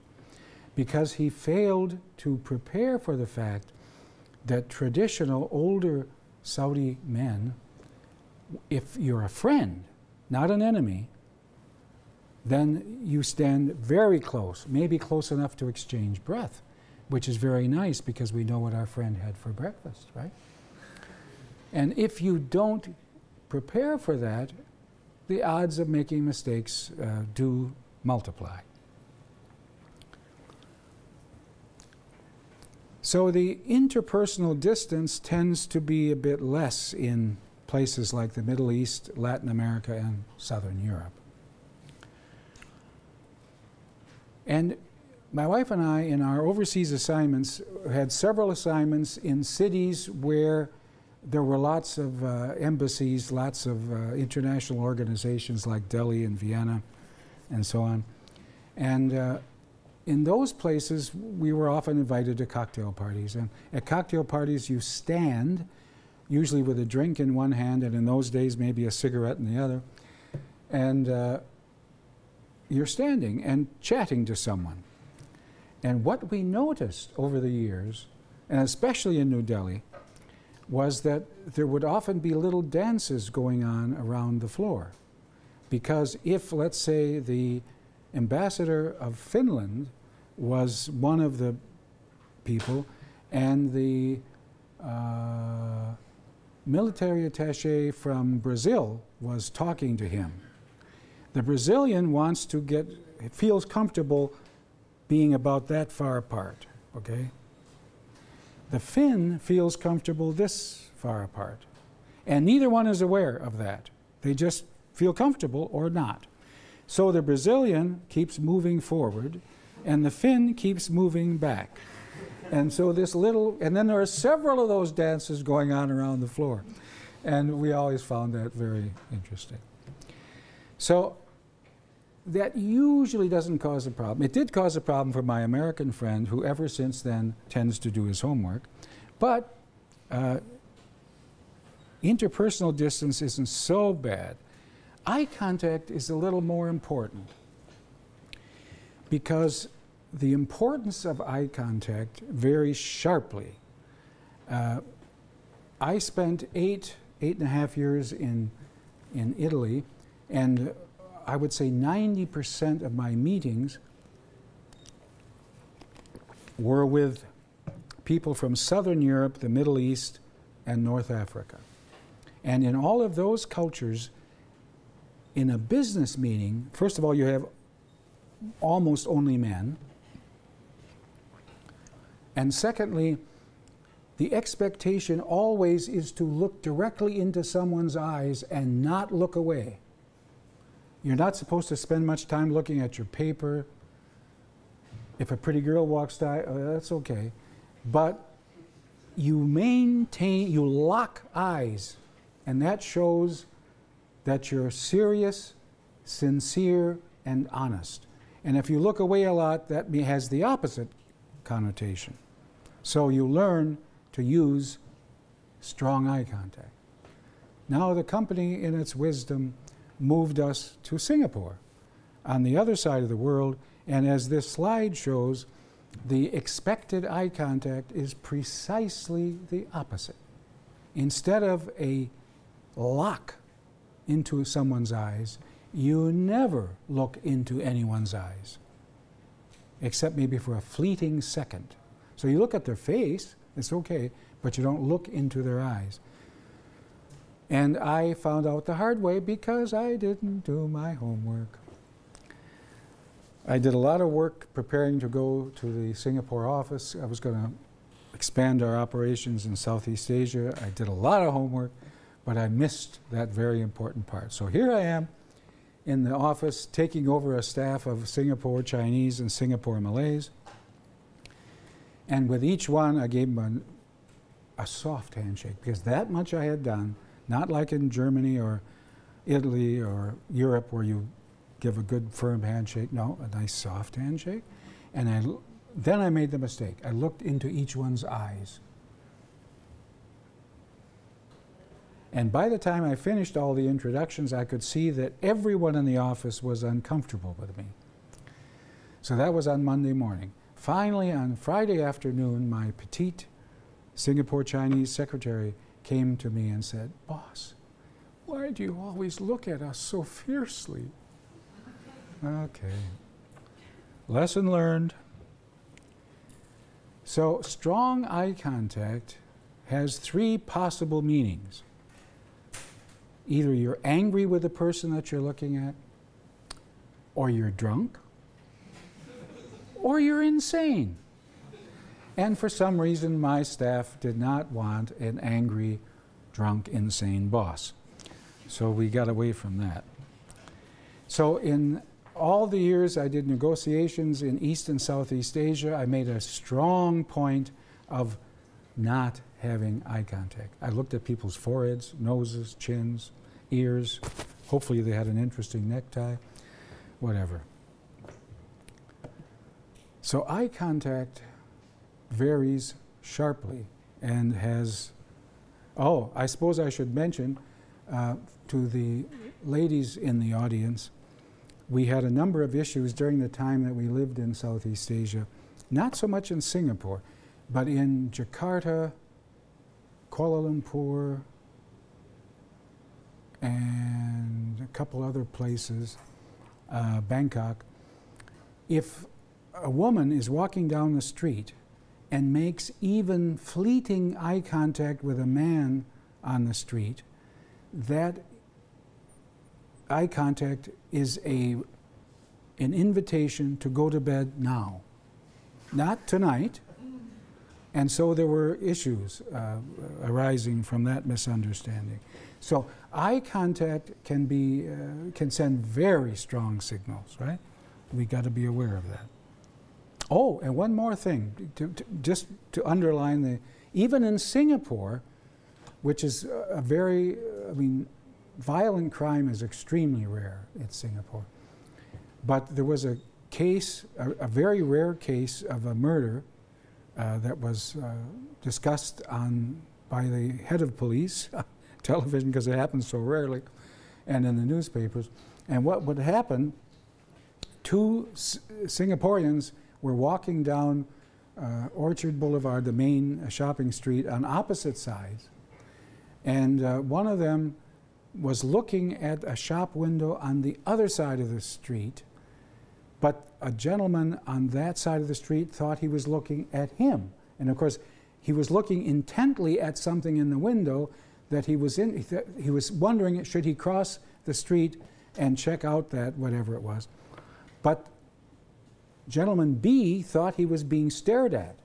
because he failed to prepare for the fact that traditional older Saudi men, if you're a friend, not an enemy, then you stand very close, maybe close enough to exchange breath, which is very nice because we know what our friend had for breakfast, right? And if you don't prepare for that, the odds of making mistakes do multiply. So the interpersonal distance tends to be a bit less in places like the Middle East, Latin America, and Southern Europe. And my wife and I, in our overseas assignments, had several assignments in cities where there were lots of embassies, lots of international organizations like Delhi and Vienna and so on. And in those places, we were often invited to cocktail parties. And at cocktail parties, you stand, usually with a drink in one hand, and in those days, maybe a cigarette in the other. And you're standing and chatting to someone. And what we noticed over the years, and especially in New Delhi, was that there would often be little dances going on around the floor. Because if, let's say, the ambassador of Finland was one of the people, and the military attaché from Brazil was talking to him, the Brazilian wants to feels comfortable being about that far apart, okay? The Finn feels comfortable this far apart. And neither one is aware of that. They just feel comfortable or not. So the Brazilian keeps moving forward, and the Finn keeps moving back. And so and then there are several of those dances going on around the floor. And we always found that very interesting. So that usually doesn't cause a problem. It did cause a problem for my American friend, who ever since then tends to do his homework. But interpersonal distance isn't so bad. Eye contact is a little more important, because the importance of eye contact varies sharply. I spent eight and a half years in Italy, and I would say 90% of my meetings were with people from Southern Europe, the Middle East, and North Africa. And in all of those cultures, in a business meeting, first of all, you have almost only men. And secondly, the expectation always is to look directly into someone's eyes and not look away. You're not supposed to spend much time looking at your paper. If a pretty girl walks by, that's okay. But you lock eyes, and that shows that you're serious, sincere, and honest. And if you look away a lot, that has the opposite connotation. So you learn to use strong eye contact. Now the company, in its wisdom, moved us to Singapore, on the other side of the world, and as this slide shows, the expected eye contact is precisely the opposite. Instead of a lock into someone's eyes, you never look into anyone's eyes. except maybe for a fleeting second. So you look at their face, it's okay, but you don't look into their eyes. And I found out the hard way because I didn't do my homework. I did a lot of work preparing to go to the Singapore office. I was going to expand our operations in Southeast Asia. I did a lot of homework, but I missed that very important part. So here I am in the office taking over a staff of Singapore Chinese and Singapore Malays. And with each one, I gave them a soft handshake, because that much I had done, not like in Germany or Italy or Europe where you give a good firm handshake. No, a nice soft handshake. And then I made the mistake. I looked into each one's eyes. And by the time I finished all the introductions, I could see that everyone in the office was uncomfortable with me. So that was on Monday morning. Finally, on Friday afternoon, my petite Singapore Chinese secretary came to me and said, "Boss, why do you always look at us so fiercely?" Okay. Lesson learned. So strong eye contact has three possible meanings. Either you're angry with the person that you're looking at, or you're drunk, or you're insane. And for some reason, my staff did not want an angry, drunk, insane boss. So we got away from that. So in all the years I did negotiations in East and Southeast Asia, I made a strong point of not having eye contact. I looked at people's foreheads, noses, chins, ears. Hopefully they had an interesting necktie, whatever. So eye contact varies sharply and has, oh, I suppose I should mention to the ladies in the audience, we had a number of issues during the time that we lived in Southeast Asia, not so much in Singapore, but in Jakarta, Kuala Lumpur, and a couple other places, Bangkok. If a woman is walking down the street and makes even fleeting eye contact with a man on the street, that eye contact is an invitation to go to bed now, not tonight. And so there were issues arising from that misunderstanding. So eye contact can send very strong signals, right? We got to be aware of that. Oh, and one more thing, just to underline even in Singapore, which is a very, violent crime is extremely rare in Singapore. But there was a case, a very rare case of a murder that was discussed by the head of police, television, because it happens so rarely, and in the newspapers. And what would happen, two Singaporeans were walking down Orchard Boulevard, the main shopping street, on opposite sides. And one of them was looking at a shop window on the other side of the street, but a gentleman on that side of the street thought he was looking at him. And of course, he was looking intently at something in the window that he was in. He was wondering, should he cross the street and check out that whatever it was. But gentleman B thought he was being stared at.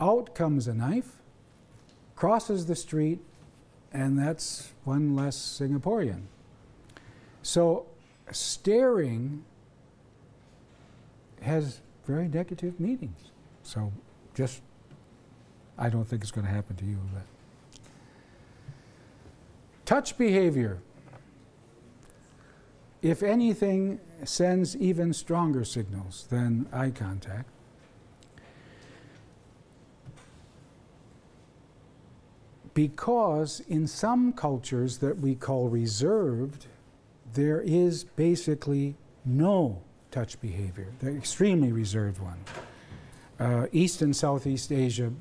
Out comes a knife, crosses the street, and that's one less Singaporean. So staring has very negative meanings. So just, I don't think it's going to happen to you. But touch behavior, if anything, sends even stronger signals than eye contact. Because in some cultures that we call reserved, there is basically no touch behavior, the extremely reserved one. East and Southeast Asia,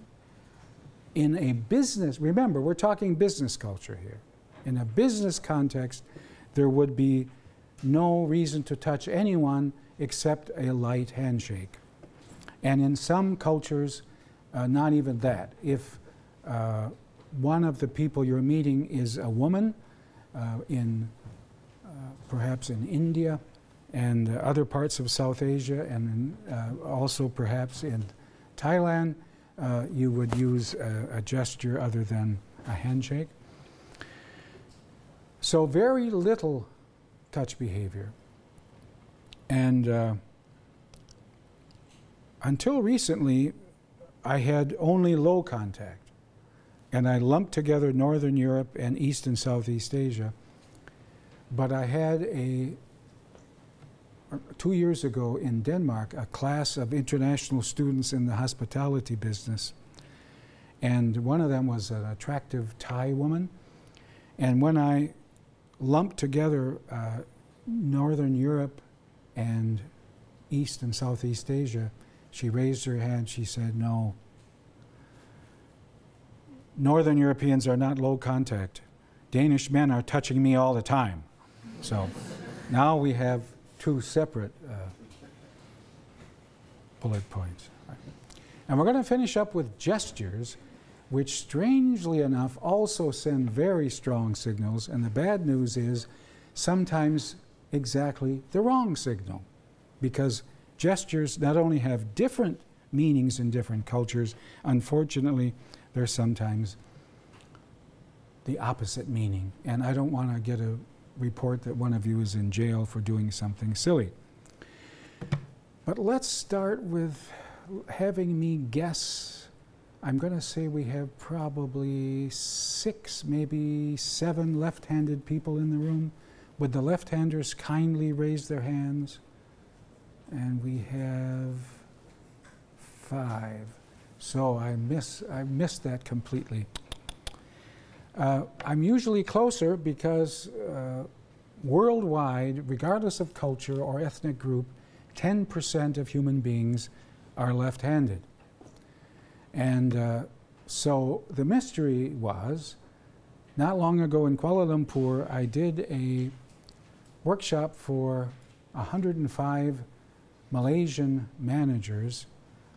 in a business, remember, we're talking business culture here. In a business context, there would be no reason to touch anyone except a light handshake. And in some cultures, not even that. If one of the people you're meeting is a woman, perhaps in India and other parts of South Asia, and also perhaps in Thailand, you would use a gesture other than a handshake. So very little touch behavior. And until recently, I had only low contact. And I lumped together Northern Europe and East and Southeast Asia. But I had 2 years ago in Denmark, a class of international students in the hospitality business. And one of them was an attractive Thai woman. And when I lumped together Northern Europe and East and Southeast Asia, she raised her hand, she said, "No. Northern Europeans are not low contact. Danish men are touching me all the time." So now we have two separate bullet points. And we're going to finish up with gestures, which strangely enough also send very strong signals. And the bad news is sometimes exactly the wrong signal, because gestures not only have different meanings in different cultures, unfortunately, they're sometimes the opposite meaning. And I don't want to get a report that one of you is in jail for doing something silly. But let's start with having me guess. I'm going to say we have probably 6, maybe 7 left-handed people in the room. Would the left-handers kindly raise their hands? And we have 5. So I missed that completely. I'm usually closer because worldwide, regardless of culture or ethnic group, 10% of human beings are left-handed. And so the mystery was, not long ago in Kuala Lumpur, I did a workshop for 105 Malaysian managers,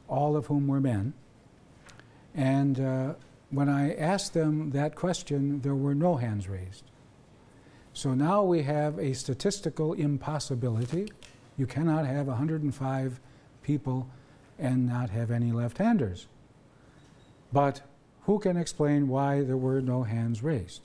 all of whom were men. And when I asked them that question, there were no hands raised. So now we have a statistical impossibility. You cannot have 105 people and not have any left-handers. But who can explain why there were no hands raised?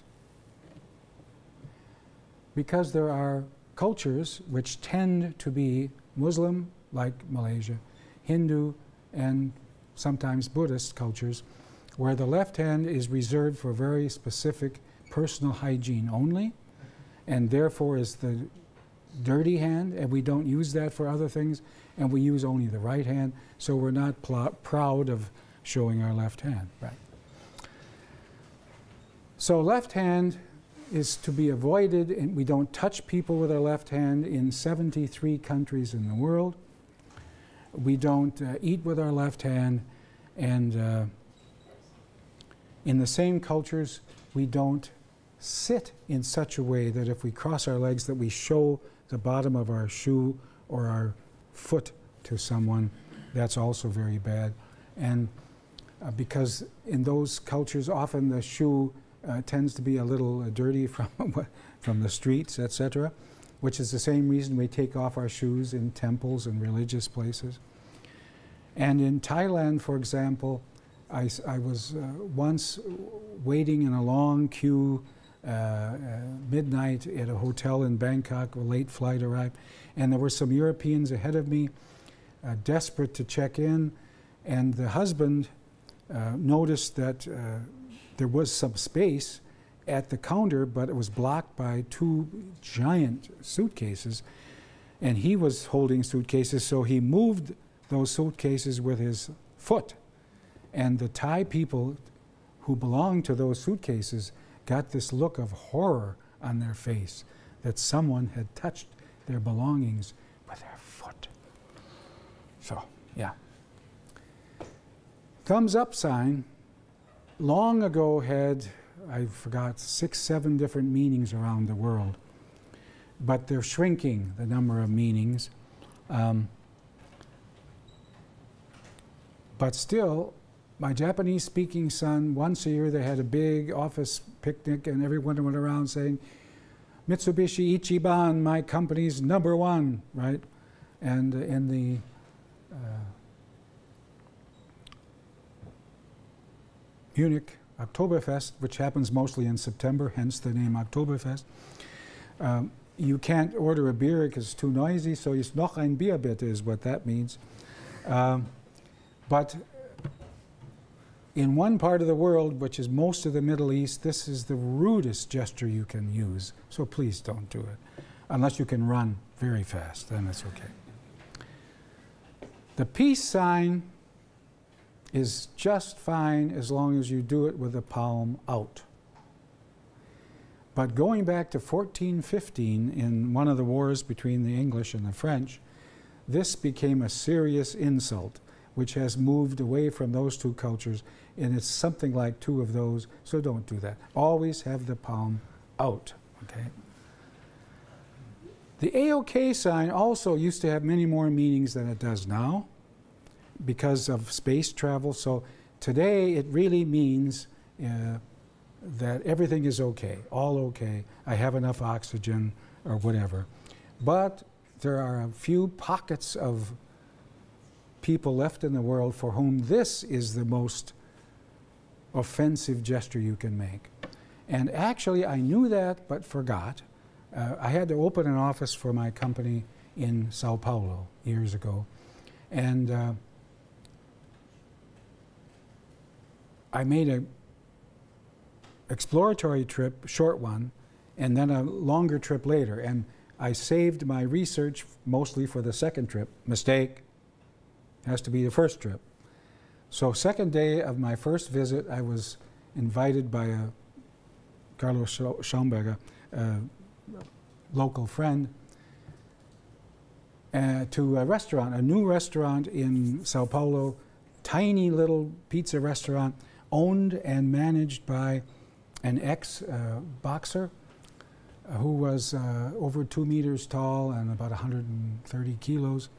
Because there are cultures which tend to be Muslim, like Malaysia, Hindu, and sometimes Buddhist cultures, where the left hand is reserved for very specific personal hygiene only, and therefore is the dirty hand, and we don't use that for other things, and we use only the right hand, so we're not proud of showing our left hand. Right. So left hand is to be avoided, and we don't touch people with our left hand in 73 countries in the world. We don't eat with our left hand, and in the same cultures, we don't sit in such a way that if we cross our legs that we show the bottom of our shoe or our foot to someone. That's also very bad. And because in those cultures, often the shoe tends to be a little dirty from the streets, etc., which is the same reason we take off our shoes in temples and religious places. And in Thailand, for example, I was once waiting in a long queue midnight at a hotel in Bangkok. A late flight arrived, and there were some Europeans ahead of me, desperate to check in, and the husband noticed that there was some space at the counter, but it was blocked by 2 giant suitcases, and he was holding suitcases, so he moved those suitcases with his foot. And the Thai people who belonged to those suitcases got this look of horror on their face that someone had touched their belongings with their foot. So, yeah. Thumbs up sign long ago had, I forgot, 6, 7 different meanings around the world. But they're shrinking, the number of meanings. But still, my Japanese-speaking son, once a year they had a big office picnic and everyone went around saying, Mitsubishi Ichiban, my company's #1, right? And in the Munich Oktoberfest, which happens mostly in September, hence the name Oktoberfest, you can't order a beer because it's too noisy, so it's noch ein Bier bitte is what that means. But in one part of the world, which is most of the Middle East, this is the rudest gesture you can use. So please don't do it. Unless you can run very fast, then it's okay. The peace sign is just fine as long as you do it with the palm out. But going back to 1415, in one of the wars between the English and the French, this became a serious insult, which has moved away from those two cultures, and it's something like 2 of those, so don't do that. Always have the palm out, okay? The AOK sign also used to have many more meanings than it does now because of space travel, so today it really means that everything is okay, all okay, I have enough oxygen or whatever. But there are a few pockets of people left in the world for whom this is the most offensive gesture you can make. And actually, I knew that, but forgot. I had to open an office for my company in Sao Paulo years ago. And I made an exploratory trip, short one, and then a longer trip later. And I saved my research mostly for the second trip. Mistake. Has to be the first trip. So second day of my first visit, I was invited by Carlos Schaumberger, a local friend, to a restaurant, a new restaurant in Sao Paulo, tiny little pizza restaurant, owned and managed by an ex-boxer who was over 2 meters tall and about 130 kilos.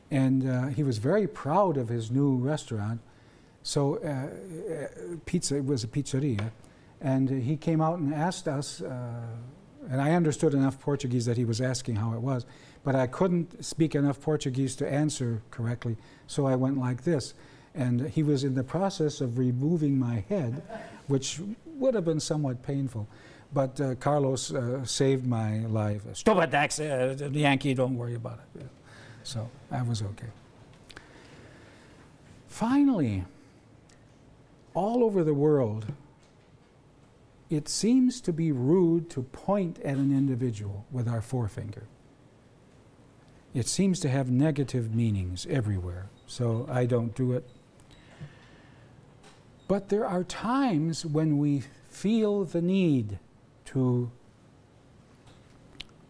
And he was very proud of his new restaurant. So pizza, it was a pizzeria. And he came out and asked us, and I understood enough Portuguese that he was asking how it was, but I couldn't speak enough Portuguese to answer correctly, so I went like this. And he was in the process of removing my head, which would have been somewhat painful. But Carlos saved my life. Stupid accent, Yankee, don't worry about it. Yeah. So I was okay. Finally, all over the world, it seems to be rude to point at an individual with our forefinger. It seems to have negative meanings everywhere, so I don't do it. But there are times when we feel the need to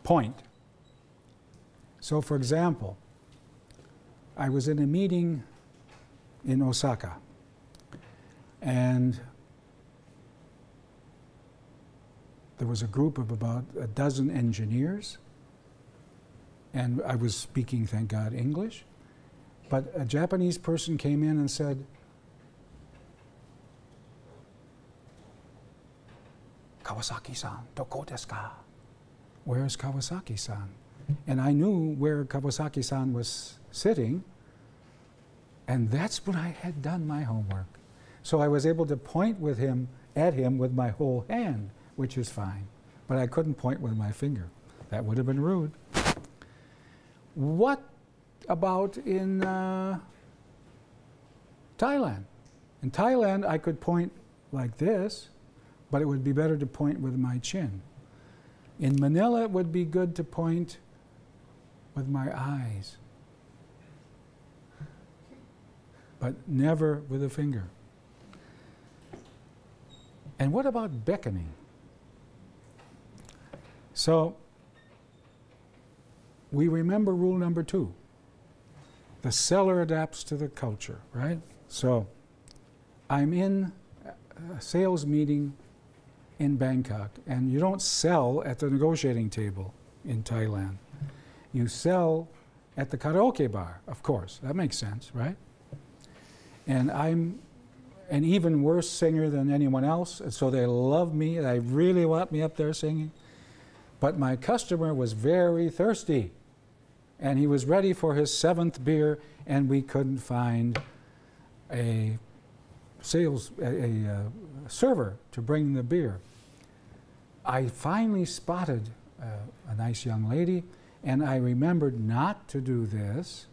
point. So for example, I was in a meeting in Osaka, and there was a group of about a dozen engineers, and I was speaking, thank God, English, but a Japanese person came in and said, Kawasaki-san, doko desu ka? Where is Kawasaki-san? And I knew where Kawasaki-san was sitting, and that's when I had done my homework. So I was able to point with him, at him with my whole hand, which is fine. But I couldn't point with my finger. That would have been rude. What about in Thailand? In Thailand, I could point like this, but it would be better to point with my chin. In Manila, it would be good to point with my eyes, but never with a finger. And what about beckoning? So we remember rule number 2. The seller adapts to the culture, right? So I'm in a sales meeting in Bangkok, and you don't sell at the negotiating table in Thailand. You sell at the karaoke bar, of course. That makes sense, right? And I'm an even worse singer than anyone else, and so they love me. They really want me up there singing. But my customer was very thirsty, and he was ready for his 7th beer, and we couldn't find a server to bring the beer. I finally spotted a nice young lady, and I remembered not to do this.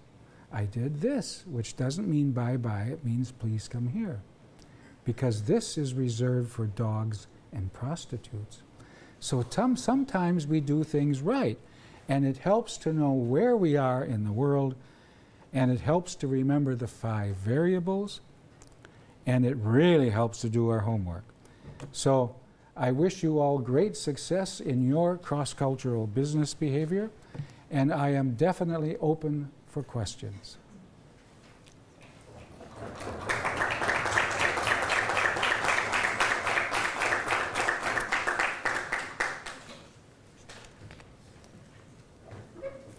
I did this, which doesn't mean bye-bye, it means please come here. Because this is reserved for dogs and prostitutes. So sometimes we do things right, and it helps to know where we are in the world, and it helps to remember the 5 variables, and it really helps to do our homework. So I wish you all great success in your cross-cultural business behavior, and I am definitely open for questions.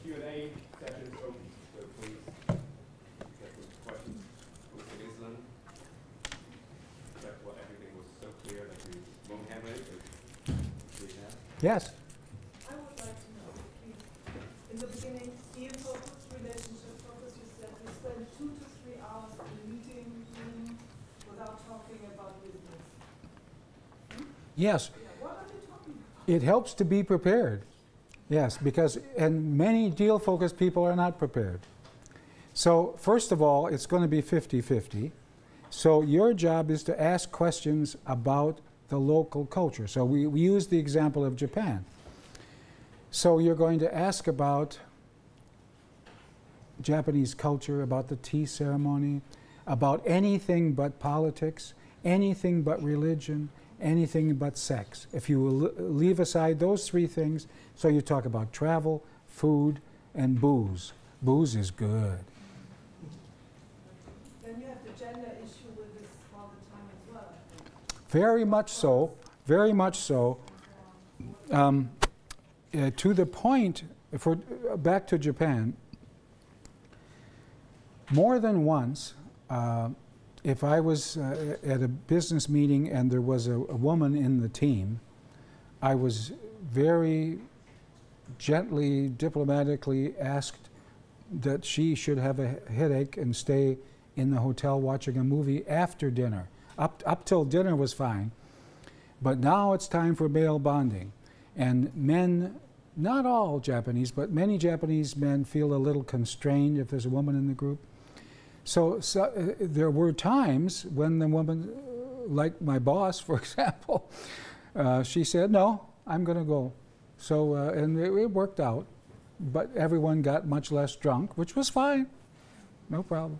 Q&A session is open, so please get some questions for Mr. Gesteland. Well, everything was so clear that we won't have it, but please have. Yes? I would like to know, please, in the beginning, field focus, relationship focus, you said you spend 2 to 3 hours in a meeting room without talking about business. Yes. Yeah, what are you talking about? It helps to be prepared. Yes, because, and many deal-focused people are not prepared. So, first of all, it's going to be 50-50. So your job is to ask questions about the local culture. So we use the example of Japan. So you're going to ask about Japanese culture, about the tea ceremony, about anything but politics, anything but religion, anything but sex. If you will leave aside those 3 things, so you talk about travel, food, and booze. Booze is good. Then you have the gender issue with this all the time as well, I think. Very much so, very much so. To the point, back to Japan, more than once, if I was at a business meeting and there was a woman in the team, I was very gently, diplomatically asked that she should have a headache and stay in the hotel watching a movie after dinner. Up till dinner was fine, but now it's time for male bonding. And men, not all Japanese, but many Japanese men feel a little constrained if there's a woman in the group. So there were times when the woman, like my boss, for example, she said, no, I'm going to go. So, and it worked out, but everyone got much less drunk, which was fine, no problem.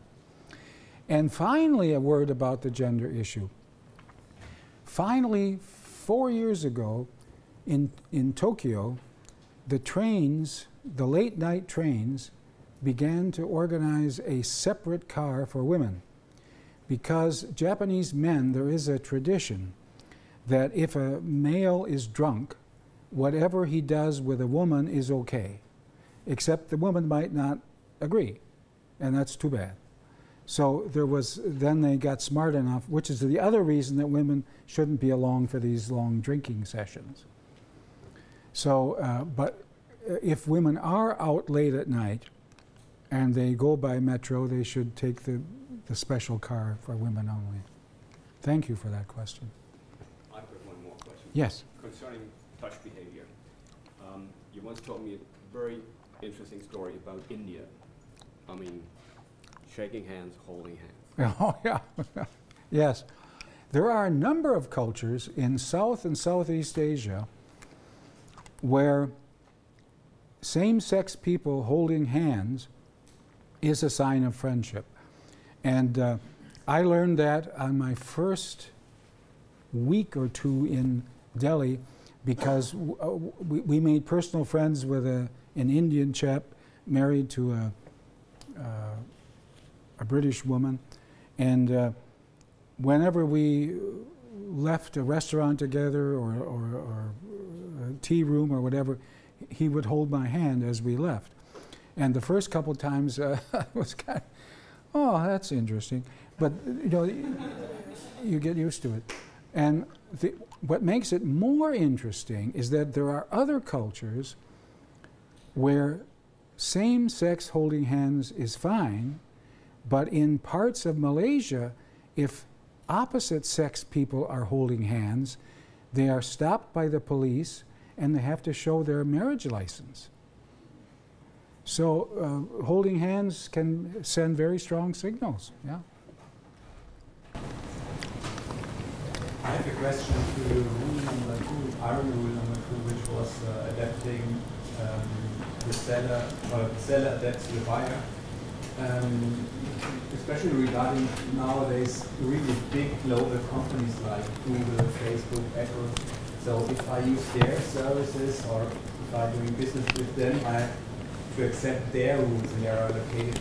And finally, a word about the gender issue. Finally, 4 years ago, in Tokyo, the trains, the late night trains, began to organize a separate car for women. Because Japanese men, there is a tradition that if a male is drunk, whatever he does with a woman is okay, except the woman might not agree, and that's too bad. So then they got smart enough, which is the other reason that women shouldn't be along for these long drinking sessions. So, but if women are out late at night and they go by metro, they should take the special car for women only. Thank you for that question. I've got one more question. Yes. Concerning touch behavior. You once told me a very interesting story about India. I mean, shaking hands, holding hands. Oh, yeah. Yes. There are a number of cultures in South and Southeast Asia where same-sex people holding hands is a sign of friendship. And I learned that on my first week or 2 in Delhi because we made personal friends with an Indian chap married to a British woman. And whenever we left a restaurant together or a tea room or whatever, he would hold my hand as we left. And the first couple of times I was kind of, oh, that's interesting. But you know, you get used to it. And what makes it more interesting is that there are other cultures where same-sex holding hands is fine, but in parts of Malaysia, if opposite-sex people are holding hands, they are stopped by the police and they have to show their marriage license. So holding hands can send very strong signals. Yeah. I have a question to rule number 2, iron rule number 2, which was adapting the seller, or the seller adapts to the buyer. Especially regarding nowadays really big global companies like Google, Facebook, Apple. So if I use their services or if I'm doing business with them, I have to accept their rules, and they are located,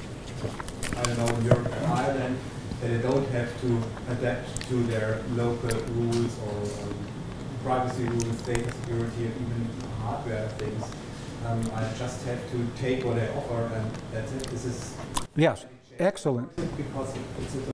I don't know, in Europe or Ireland, that I don't have to adapt to their local rules or privacy rules, data security, and even hardware things. I just have to take what they offer, and that's it. This is yes, excellent. because it's a